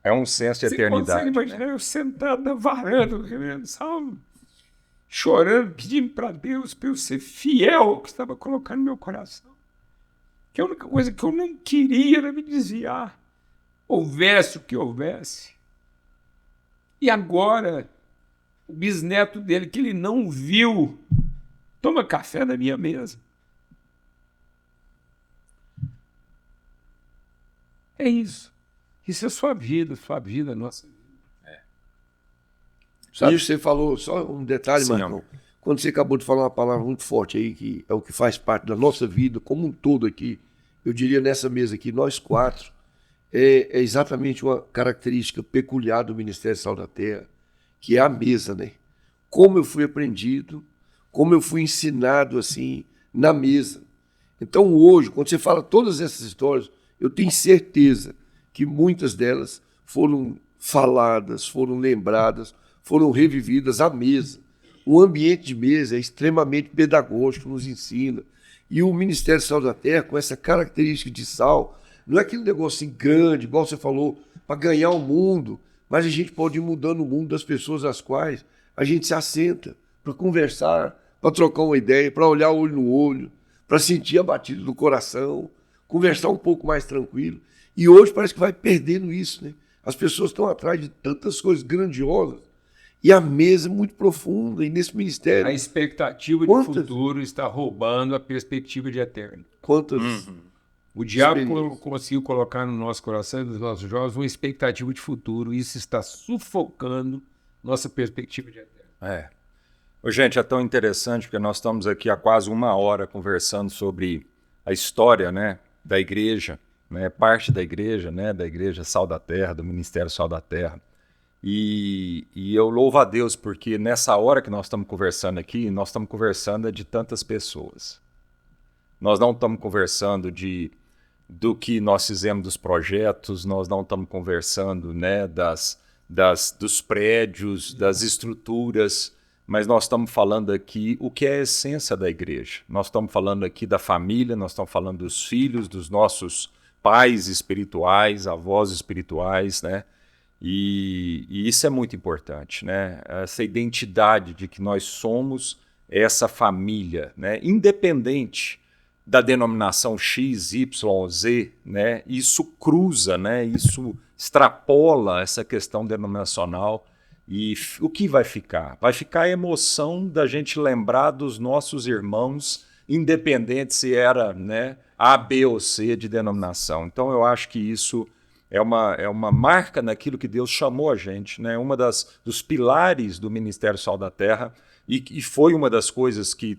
É um senso de Você eternidade. consegue imaginar eu sentado na varanda do Reverendo Saulo, chorando, pedindo para Deus para eu ser fiel ao que estava colocando no meu coração? Que a única coisa que eu não queria era me desviar, houvesse o que houvesse. E agora, o bisneto dele, que ele não viu, toma café na minha mesa. É isso. Isso é sua vida, nossa vida. Sabe, você falou, só um detalhe, Sim, Marcão. Quando você acabou de falar uma palavra muito forte aí, que é o que faz parte da nossa vida como um todo aqui, eu diria nessa mesa aqui, nós quatro, é exatamente uma característica peculiar do Ministério Sal da Terra, que é a mesa, né? como eu fui aprendido, como eu fui ensinado assim na mesa. Então hoje, quando você fala todas essas histórias, eu tenho certeza que muitas delas foram faladas, foram lembradas, foram revividas à mesa. O ambiente de mesa é extremamente pedagógico, nos ensina. E o Ministério Sal da Terra, com essa característica de sal, não é aquele negócio assim grande, igual você falou, para ganhar o mundo, mas a gente pode ir mudando o mundo das pessoas às quais a gente se assenta para conversar, para trocar uma ideia, para olhar olho no olho, para sentir a batida do coração, conversar um pouco mais tranquilo. E hoje parece que vai perdendo isso, né? As pessoas estão atrás de tantas coisas grandiosas e a mesa é muito profunda. E nesse ministério... A expectativa de futuro está roubando a perspectiva de eterno. Quantas... O diabo conseguiu colocar no nosso coração e nos nossos jovens uma expectativa de futuro. E isso está sufocando nossa perspectiva de eterno. Ô, gente, é tão interessante porque nós estamos aqui há quase 1 hora conversando sobre a história, né, da igreja, né, parte da igreja Sal da Terra, do Ministério Sal da Terra. E eu louvo a Deus porque nessa hora que nós estamos conversando aqui, nós estamos conversando de tantas pessoas. Nós não estamos conversando do que nós fizemos dos projetos, nós não estamos conversando, né, dos prédios, das estruturas, mas nós estamos falando aqui o que é a essência da igreja. Nós estamos falando aqui da família, nós estamos falando dos filhos, dos nossos pais espirituais, avós espirituais, né? E isso é muito importante, né? Essa identidade de que nós somos essa família, né? Independente da denominação X, Y, Z, né? Isso cruza, né? Isso extrapola essa questão denominacional. E o que vai ficar? Vai ficar a emoção da gente lembrar dos nossos irmãos, independente se era, né, A, B ou C de denominação. Então eu acho que isso é uma marca naquilo que Deus chamou a gente, né? Dos pilares do Ministério Sal da Terra e foi uma das coisas que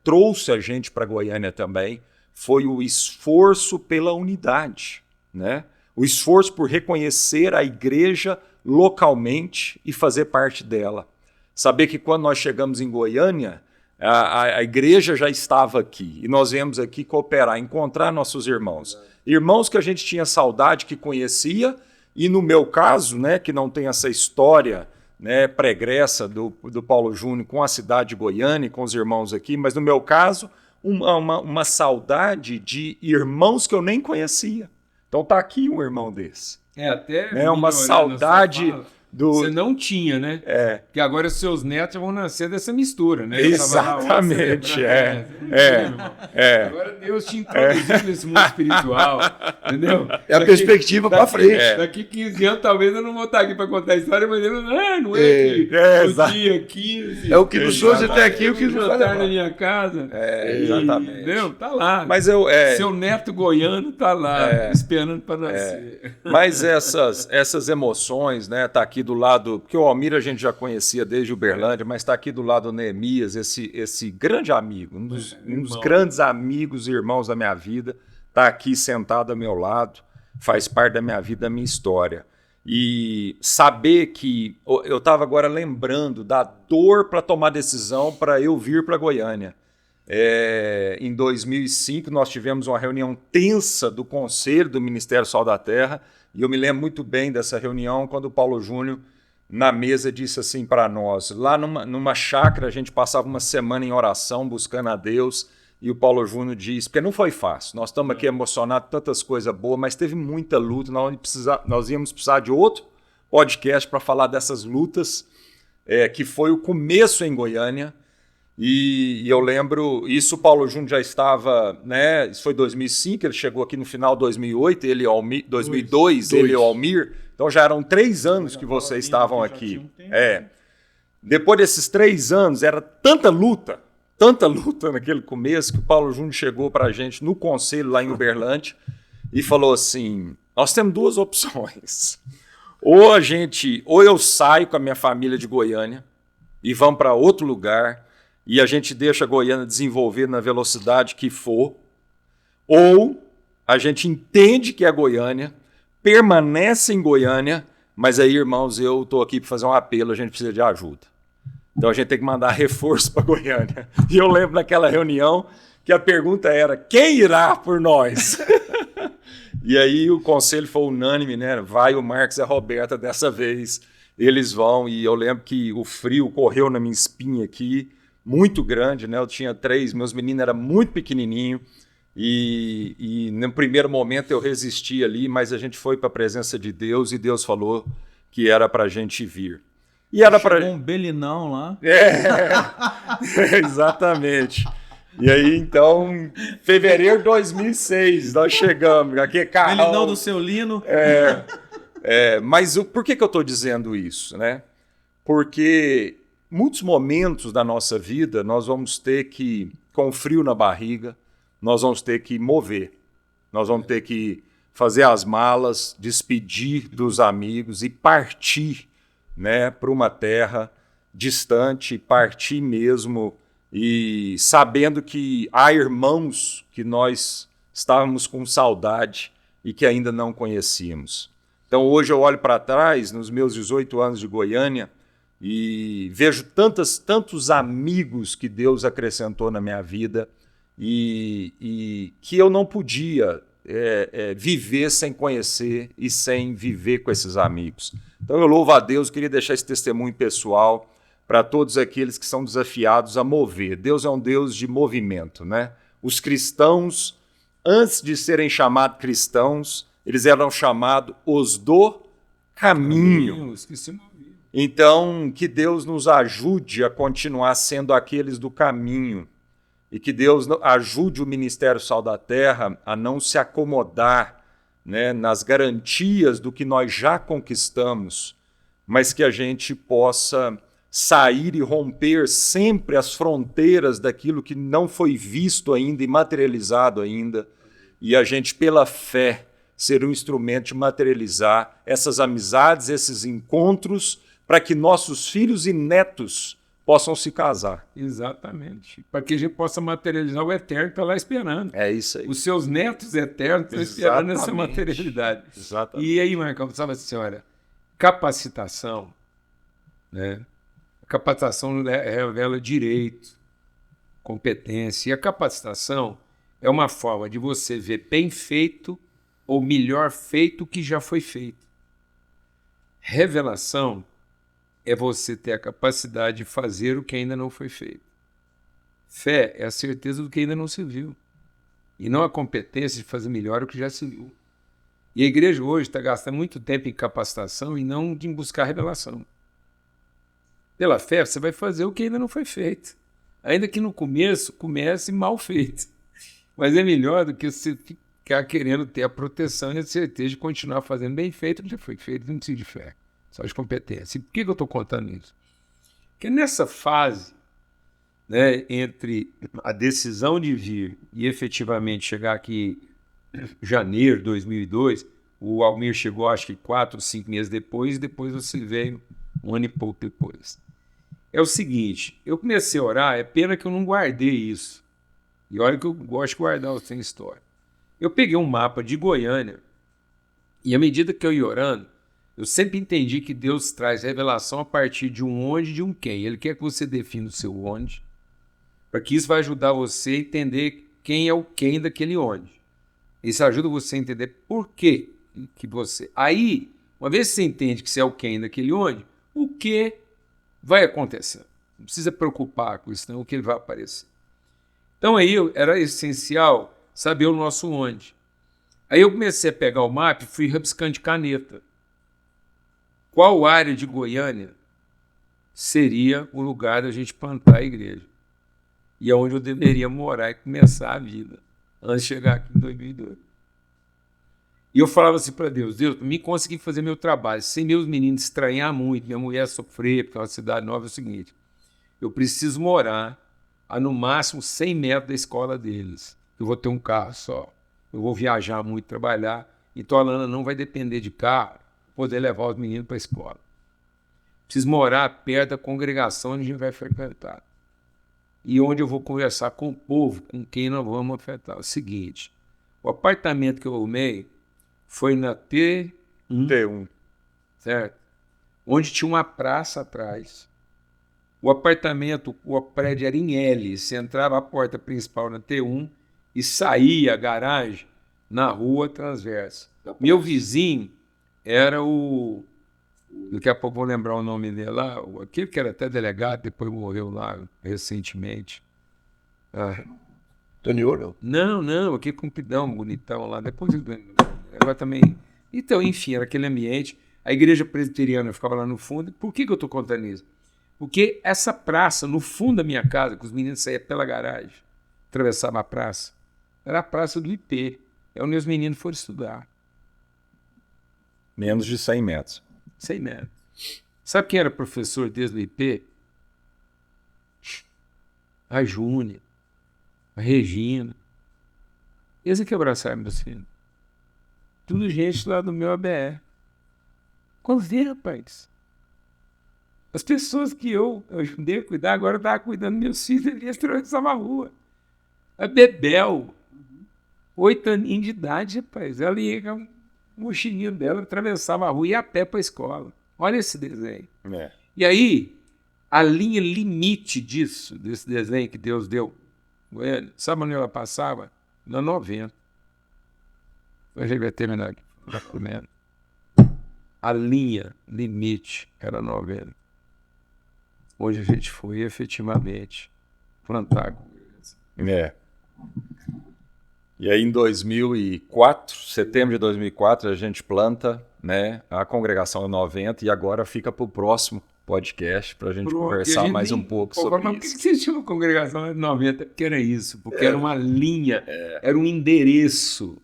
trouxe a gente para Goiânia também, foi o esforço pela unidade, né? O esforço por reconhecer a igreja localmente e fazer parte dela. Saber que quando nós chegamos em Goiânia, a igreja já estava aqui e nós viemos aqui cooperar, encontrar nossos irmãos. Irmãos que a gente tinha saudade, que conhecia, e no meu caso, né, que não tem essa história, né, pregressa do Paulo Júnior com a cidade de Goiânia e com os irmãos aqui, mas no meu caso, uma saudade de irmãos que eu nem conhecia. Então tá aqui um irmão desse. Até uma saudade Você não tinha, né? Porque agora os seus netos vão nascer dessa mistura, né? Exatamente, Agora Deus te introduziu nesse mundo espiritual, entendeu? É a perspectiva para frente. Daqui 15 anos, talvez eu não vou estar aqui para contar a história, mas não é que o dia 15... É o que nos trouxe até aqui, o que nos vai na minha casa. Exatamente. Entendeu? Tá lá. Mas seu neto goiano tá lá, esperando para nascer. Mas essas emoções, né, tá aqui do lado, porque o Almir a gente já conhecia desde Uberlândia, mas está aqui do lado do Neemias, esse grande amigo, um dos grandes amigos e irmãos da minha vida, está aqui sentado ao meu lado, faz parte da minha vida, da minha história. E saber que eu estava agora lembrando da dor para tomar decisão para eu vir para Goiânia. Em 2005 nós tivemos uma reunião tensa do Conselho do Ministério Sal da Terra, e eu me lembro muito bem dessa reunião quando o Paulo Júnior na mesa disse assim para nós, lá numa chácara a gente passava uma semana em oração buscando a Deus, e o Paulo Júnior disse, porque não foi fácil, nós estamos aqui emocionados, tantas coisas boas, mas teve muita luta, nós íamos precisar de outro podcast para falar dessas lutas, que foi o começo em Goiânia. E eu lembro, isso o Paulo Júnior já estava, né? Isso foi 2005, ele chegou aqui no final de 2008, 2002, ele e o Almir. Então já eram 3 anos que vocês estavam aqui. Depois desses 3 anos, era tanta luta naquele começo, que o Paulo Júnior chegou para a gente no conselho lá em Uberlândia e falou assim: nós temos 2 opções. Ou eu saio com a minha família de Goiânia e vamos para outro lugar, e a gente deixa a Goiânia desenvolver na velocidade que for, ou a gente entende que é Goiânia, permanece em Goiânia, mas aí, irmãos, eu estou aqui para fazer um apelo, a gente precisa de ajuda. Então a gente tem que mandar reforço para Goiânia. E eu lembro naquela reunião que a pergunta era: quem irá por nós? E aí o conselho foi unânime, né? Vai o Marcos e a Roberta dessa vez. Eles vão, e eu lembro que o frio correu na minha espinha aqui, muito grande, né? Eu tinha 3, meus meninos eram muito pequenininhos, e no primeiro momento eu resisti ali, mas a gente foi para a presença de Deus, e Deus falou que era para a gente vir. E era para um belinão lá. Exatamente. E aí, então, em fevereiro de 2006, nós chegamos. Aqui, carro. Belinão do seu Lino. Mas por que eu estou dizendo isso, né? Porque muitos momentos da nossa vida nós vamos ter que, com frio na barriga, nós vamos ter que mover. Nós vamos ter que fazer as malas, despedir dos amigos e partir, né, para uma terra distante, partir mesmo, e sabendo que há irmãos que nós estávamos com saudade e que ainda não conhecíamos. Então hoje eu olho para trás, nos meus 18 anos de Goiânia, e vejo tantos amigos que Deus acrescentou na minha vida, e que eu não podia viver sem conhecer e sem viver com esses amigos. Então eu louvo a Deus, queria deixar esse testemunho pessoal para todos aqueles que são desafiados a mover. Deus é um Deus de movimento, né? Os cristãos, antes de serem chamados cristãos, eles eram chamados os do caminho. Então, que Deus nos ajude a continuar sendo aqueles do caminho, e que Deus ajude o Ministério Sal da Terra a não se acomodar, né, nas garantias do que nós já conquistamos, mas que a gente possa sair e romper sempre as fronteiras daquilo que não foi visto ainda e materializado ainda, e a gente, pela fé, ser um instrumento de materializar essas amizades, esses encontros, para que nossos filhos e netos possam se casar. Exatamente. Para que a gente possa materializar o eterno que está lá esperando. É isso aí. Os seus netos eternos estão esperando essa materialidade. Exatamente. E aí, Marcão, sabe assim, olha, capacitação, né? A capacitação revela direito, competência. E a capacitação é uma forma de você ver bem feito ou melhor feito que já foi feito. Revelação é você ter a capacidade de fazer o que ainda não foi feito. Fé é a certeza do que ainda não se viu. E não a competência de fazer melhor o que já se viu. E a igreja hoje está gastando muito tempo em capacitação e não em buscar revelação. Pela fé, você vai fazer o que ainda não foi feito. Ainda que no começo comece mal feito. Mas é melhor do que você ficar querendo ter a proteção e a certeza de continuar fazendo bem feito o que já foi feito, não precisa de fé. Só de competência. E por que eu estou contando isso? Porque nessa fase, né, entre a decisão de vir e efetivamente chegar aqui em janeiro de 2002, o Almir chegou acho que 4 ou 5 meses depois, e depois você veio um ano e pouco depois. É o seguinte, eu comecei a orar, é pena que eu não guardei isso. E olha que eu gosto de guardar o sem história. Eu peguei um mapa de Goiânia, e à medida que eu ia orando, eu sempre entendi que Deus traz revelação a partir de um onde e de um quem. Ele quer que você defina o seu onde, para que isso vai ajudar você a entender quem é o quem daquele onde. Isso ajuda você a entender por que você... Aí, uma vez que você entende que você é o quem daquele onde, o que vai acontecer. Não precisa preocupar com isso, não, o que ele vai aparecer. Então aí era essencial saber o nosso onde. Aí eu comecei a pegar o mapa e fui rabiscando de caneta. Qual área de Goiânia seria o lugar da gente plantar a igreja? E é onde eu deveria morar e começar a vida, antes de chegar aqui em 2002. E eu falava assim para Deus, para mim conseguir fazer meu trabalho, sem meus meninos estranhar muito, minha mulher sofrer, porque é uma cidade nova, é o seguinte, eu preciso morar a no máximo 100 metros da escola deles. Eu vou ter um carro só, eu vou viajar muito, trabalhar, então a Lana não vai depender de carro, poder levar os meninos para a escola. Preciso morar perto da congregação onde a gente vai frequentar. E onde eu vou conversar com o povo, com quem nós vamos afetar. É o seguinte, o apartamento que eu arrumei foi na T1, T1. certo? Onde tinha uma praça atrás. O apartamento, o prédio era em L. Você entrava a porta principal na T1 e saía a garagem na rua transversa. Meu vizinho era o... Daqui a pouco vou lembrar o nome dele lá. Aquele que era até delegado, depois morreu lá recentemente. Tonioro? Não, aquele compridão, bonitão lá. Depois agora também. Então, enfim, era aquele ambiente. A igreja presbiteriana ficava lá no fundo. Por que eu estou contando isso? Porque essa praça, no fundo da minha casa, que os meninos saíam pela garagem, atravessavam a praça, era a praça do IP. É onde os meninos foram estudar. Menos de 100 metros. 100 metros. Sabe quem era professor desde o IP? A Júnia, a Regina. Eles é que abraçaram meus filhos. Tudo gente lá do meu ABE. Quando vê, rapaz. As pessoas que eu ajudei a cuidar, agora eu estava cuidando dos meus filhos, eles atravessavam a rua. A Bebel, 8 aninhos de idade, rapaz. Ela ia com o mochilinho dela, atravessava a rua e ia a pé para a escola. Olha esse desenho. É. E aí, a linha limite desse desenho que Deus deu, sabe onde ela passava? Na 90. A gente vai terminar aqui. A linha limite era 90. Hoje a gente foi efetivamente plantar. É. E aí em 2004, setembro de 2004, a gente planta, né, a congregação 90 e agora fica para o próximo podcast para a gente conversar mais um pouco sobre mas isso. por que você chama congregação 90? Porque era isso, porque era uma linha, era um endereço,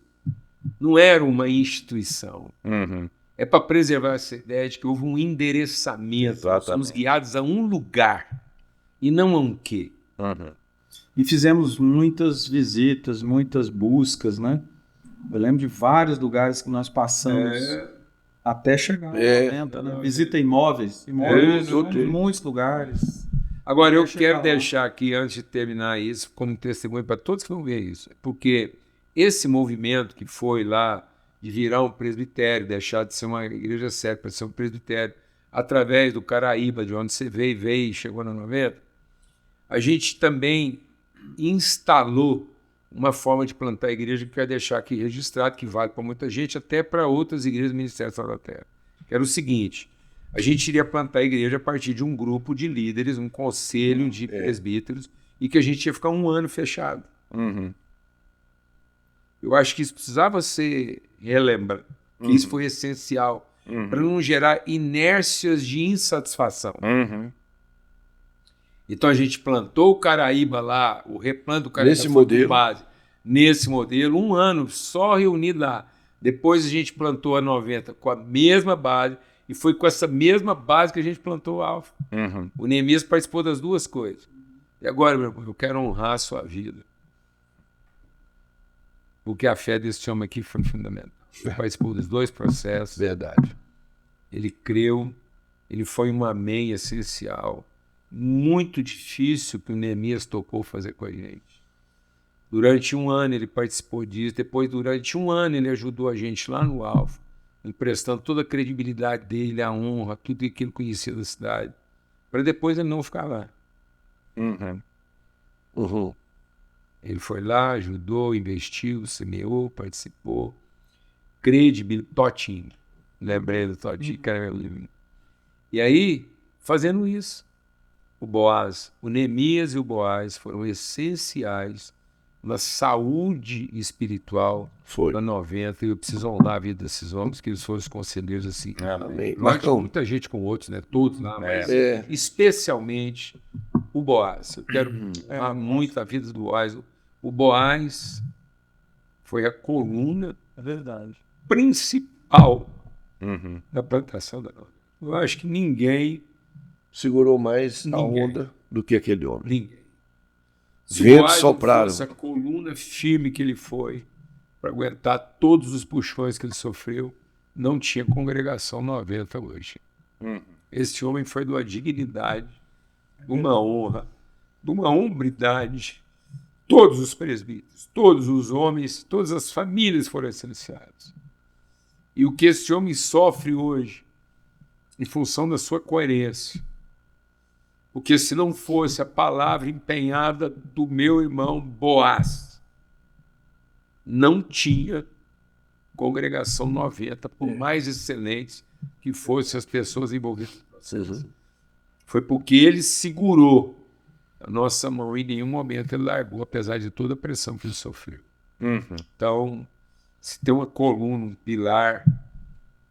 não era uma instituição. Uhum. É para preservar essa ideia de que houve um endereçamento. Exatamente. Somos guiados a um lugar e não a um quê. Uhum. E fizemos muitas visitas, muitas buscas, né? Eu lembro de vários lugares que nós passamos até chegar no 90, né? Visita imóveis em muitos lugares. Agora, eu Chegar quero lá. deixar aqui, antes de terminar isso, como testemunho para todos que vão ver isso, porque esse movimento que foi lá de virar um presbitério, deixar de ser uma igreja séria para ser um presbitério, através do Caraíba, de onde você veio e chegou na 90, a gente também instalou uma forma de plantar a igreja que eu quero deixar aqui registrado, que vale para muita gente, até para outras igrejas do Ministério da Sal da Terra. Que era o seguinte: a gente iria plantar a igreja a partir de um grupo de líderes, um conselho de presbíteros, e que a gente ia ficar um ano fechado. Uhum. Eu acho que isso precisava ser relembrado, que isso foi essencial, para não gerar inércias de insatisfação. Uhum. Então a gente plantou o Caraíba lá, o replanto do Caraíba Nesse foi modelo. com base nesse modelo, um ano só reunido lá. Depois a gente plantou a 90 com a mesma base, e foi com essa mesma base que a gente plantou o Alfa. Uhum. O Neemias participou das duas coisas. E agora, meu irmão, eu quero honrar a sua vida. Porque a fé desse homem aqui foi fundamental. Ele participou dos dois processos. Verdade. Ele creu, ele foi uma amém essencial. Muito difícil que o Neemias topou fazer com a gente. Durante um ano ele participou disso, depois durante um ano ele ajudou a gente lá no Alfa, emprestando toda a credibilidade dele, a honra, tudo que ele conhecia da cidade, para depois ele não ficar lá. Uhum. Uhum. Ele foi lá, ajudou, investiu, semeou, participou. Credibilidade, Totinho. Lembrei do Totinho, que era meu livro. E aí, fazendo isso, o Boaz, o Neemias e o Boaz foram essenciais na saúde espiritual Foi. da 90, e eu preciso honrar a vida desses homens, que eles foram os conselheiros assim. Amém. Lógico, Marcão. muita gente com outros, né? Todos lá, mas É. especialmente o Boaz. Eu quero honrar muito a vida do Boaz. O Boaz foi a coluna É verdade. principal Uhum. da plantação da 90. Eu acho que ninguém Segurou mais a Ninguém. onda do que aquele homem. Ninguém. Se Ventos o Boaz não sopraram. fosse a coluna firme que ele foi para aguentar todos os puxões que ele sofreu, não tinha congregação 90 hoje. Esse homem foi de uma dignidade, de uma honra, de uma hombridade. Todos os presbíteros, todos os homens, todas as famílias foram essenciadas. E o que esse homem sofre hoje, em função da sua coerência, Porque se não fosse a palavra empenhada do meu irmão Boaz, não tinha congregação 90, por mais excelentes que fossem as pessoas envolvidas. Foi porque ele segurou a nossa mão e em nenhum momento ele largou, apesar de toda a pressão que ele sofreu. Então, se tem uma coluna, um pilar,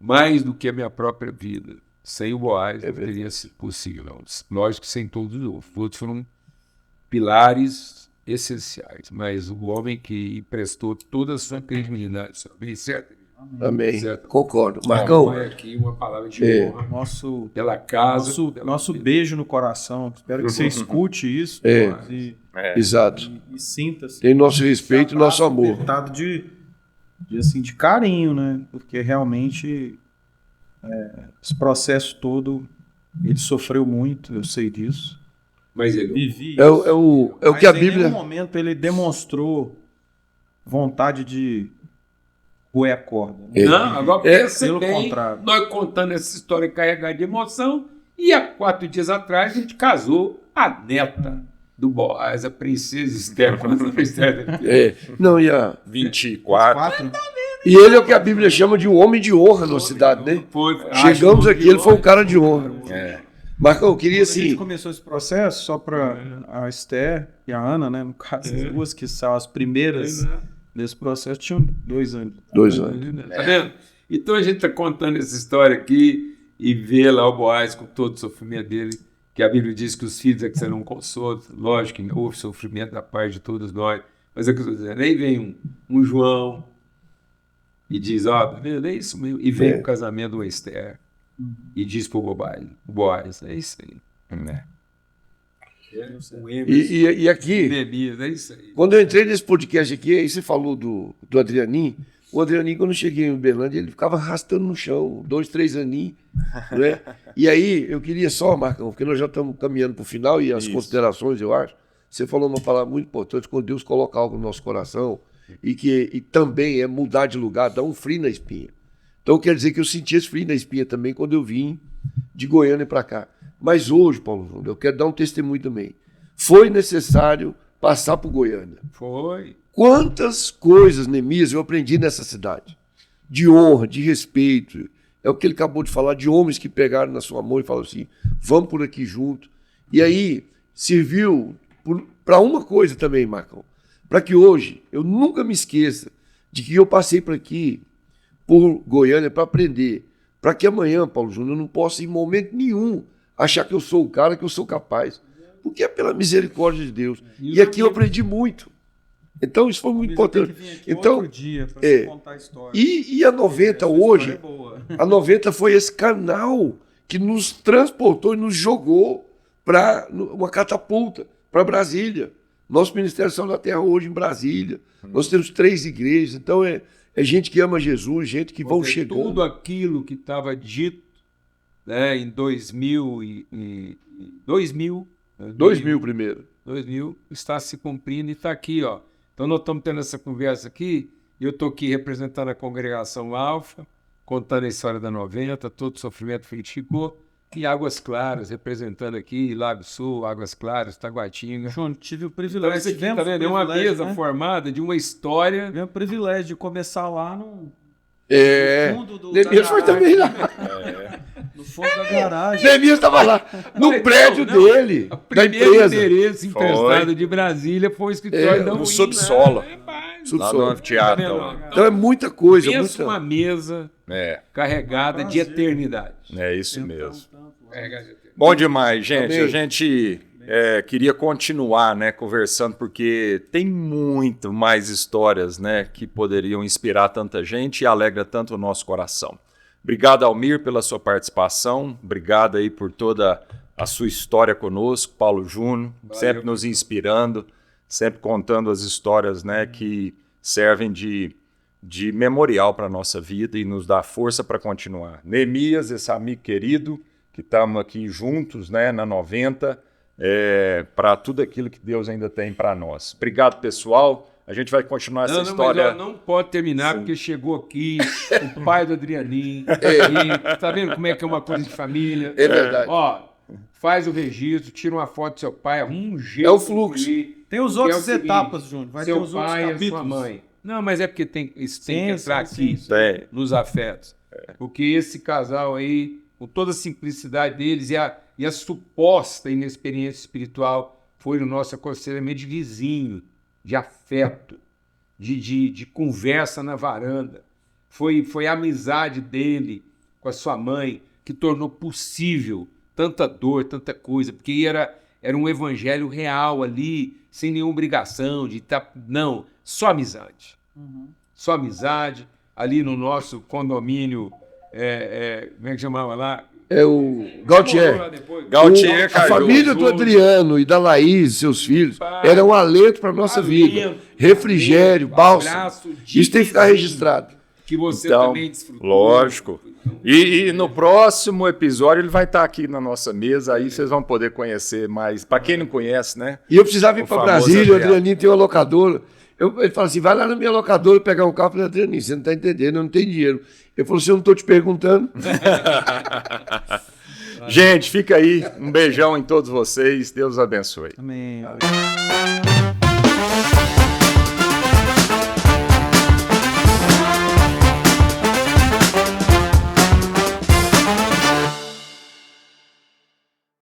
mais do que a minha própria vida, sem o Boaz não teria sido possível. Não. Lógico que sem todos os outros foram pilares essenciais, mas o homem que emprestou toda a sua credibilidade, sabe? Certo? Amém. Certo. Concordo. Marcão. Foi aqui uma palavra de honra pela casa. Nosso beijo no coração. Espero que você escute isso. Exato. E sinta-se. Tem nosso respeito e nosso amor. Apertado de carinho, né? Porque realmente esse processo todo, ele sofreu muito, eu sei disso. Mas ele Vivi É o que a Mas Bíblia... em nenhum momento ele demonstrou vontade de roer a corda. Né? Não, agora pensa pelo bem, contrário. nós contando essa história carregada de emoção, e há 4 dias atrás a gente casou a neta do Boaz, a princesa Esther. Não, e a... 24. E ele é o que a Bíblia chama de um homem de honra na cidade, né? Chegamos aqui, ele foi um cara de honra. Marcão, eu queria Quando a gente assim... começou esse processo, só para a Esther e a Ana, né? No caso, as duas que são as primeiras desse processo, tinham 2 anos. 2 anos. Tá vendo? Então a gente está contando essa história aqui e vê lá o Boaz com todo o sofrimento dele, que a Bíblia diz que os filhos é que serão consolados. Lógico que houve sofrimento da parte de todos nós, mas é o que eu estou dizendo. Aí vem um João e diz, é isso mesmo, e vem o casamento do Esther e diz para o Boaz, é isso aí. E aqui, É isso aí. quando eu entrei nesse podcast aqui, aí você falou do Adrianinho. O Adrianinho, quando eu cheguei em Uberlândia, ele ficava arrastando no chão, 2, 3 aninhos. Né? E aí, eu queria só, Marcão, porque nós já estamos caminhando para o final e as considerações, eu acho. Você falou uma palavra muito importante, quando Deus coloca algo no nosso coração e também é mudar de lugar, dar um frio na espinha. Então, quer dizer que eu senti esse frio na espinha também quando eu vim de Goiânia para cá. Mas hoje, Paulo Júnior, eu quero dar um testemunho também. Foi necessário passar por Goiânia. Foi. Quantas coisas, Neemias, eu aprendi nessa cidade. De honra, de respeito. É o que ele acabou de falar, de homens que pegaram na sua mão e falaram assim, vamos por aqui junto. E aí, serviu para uma coisa também, Marcão. Para que hoje eu nunca me esqueça de que eu passei por aqui, por Goiânia, para aprender. Para que amanhã, Paulo Júnior, eu não possa em momento nenhum achar que eu sou o cara, que eu sou capaz. Porque é pela misericórdia de Deus. E aqui eu aprendi muito. Então, isso foi muito importante. Então, outro dia para você contar a história. E a 90 hoje, a 90 foi esse canal que nos transportou e nos jogou para uma catapulta, para Brasília. Nosso Ministério Sal da Terra hoje em Brasília. Nós temos 3 igrejas. Então, é gente que ama Jesus, gente que vão chegando. Tudo aquilo que estava dito, né, em 2000 primeiro. 2000 está se cumprindo e está aqui, ó. Então nós estamos tendo essa conversa aqui, e eu estou aqui representando a congregação Alfa, contando a história da 90, todo o sofrimento que ficou, e Águas Claras, representando aqui Lago Sul, Águas Claras, Taguatinga. João, tive o Então privilégio. isso aqui, tá vendo? É uma mesa formada de uma história. Tivemos o privilégio de começar lá no fundo Neemias foi também lá. no fundo da garagem. Neemias estava lá, no prédio dele, O da primeiro empresa. endereço emprestado de Brasília foi o escritório da no UIN, subsolo. né? Lá no Subsolo. anfiteatro. Então é muita coisa. Pensa uma mesa carregada de eternidade. É isso mesmo. Carregada de eternidade. Bom demais, gente. Amém. A gente queria continuar, né, conversando, porque tem muito mais histórias, né, que poderiam inspirar tanta gente e alegra tanto o nosso coração. Obrigado, Almir, pela sua participação. Obrigado aí por toda a sua história conosco, Paulo Júnior, sempre nos inspirando, sempre contando as histórias, né, que servem de memorial para a nossa vida e nos dá força para continuar. Neemias, esse amigo querido, que estamos aqui juntos, né, na 90, para tudo aquilo que Deus ainda tem para nós. Obrigado, pessoal. A gente vai continuar essa história. Mas, não pode terminar, porque chegou aqui o pai do Adrianinho. E tá vendo como é que é uma coisa de família? É verdade. Ó, faz o registro, tira uma foto do seu pai, um jeito. É o fluxo. Tem os outros etapas, Júnior. Vai ter Seu os outros pai e capítulos. sua mãe. Não, mas é porque isso tem que Sim, entrar sim, aqui sim. Tem. nos afetos. Porque esse casal aí, com toda a simplicidade deles e a suposta inexperiência espiritual, foi no nosso aconselhamento de vizinho, de afeto, de conversa na varanda. Foi a amizade dele com a sua mãe que tornou possível tanta dor, tanta coisa, porque era um evangelho real ali, sem nenhuma obrigação de estar... Não, só amizade. Só amizade. Ali no nosso condomínio, como é que chamava lá? É o Gautier. Gautier, A Caju. família do Adriano e da Laís, seus filhos, Pai, era um alento para a nossa vida. Refrigério, bálsamo. abraço de Isso tem que ficar vizinho, registrado. Que você Então, também desfrutou. lógico. E no próximo episódio ele vai estar aqui na nossa mesa, aí vocês vão poder conhecer mais. Para quem não conhece, né? E eu precisava ir O para famoso Brasília, o Adriano. Adrianinho tem uma locadora. Ele fala assim, vai lá na minha locadora pegar um carro. Eu falei, Adrianinho, você não está entendendo, eu não tenho dinheiro. Ele falou assim, eu não estou te perguntando. Gente, fica aí. Um beijão em todos vocês. Deus abençoe. Amém.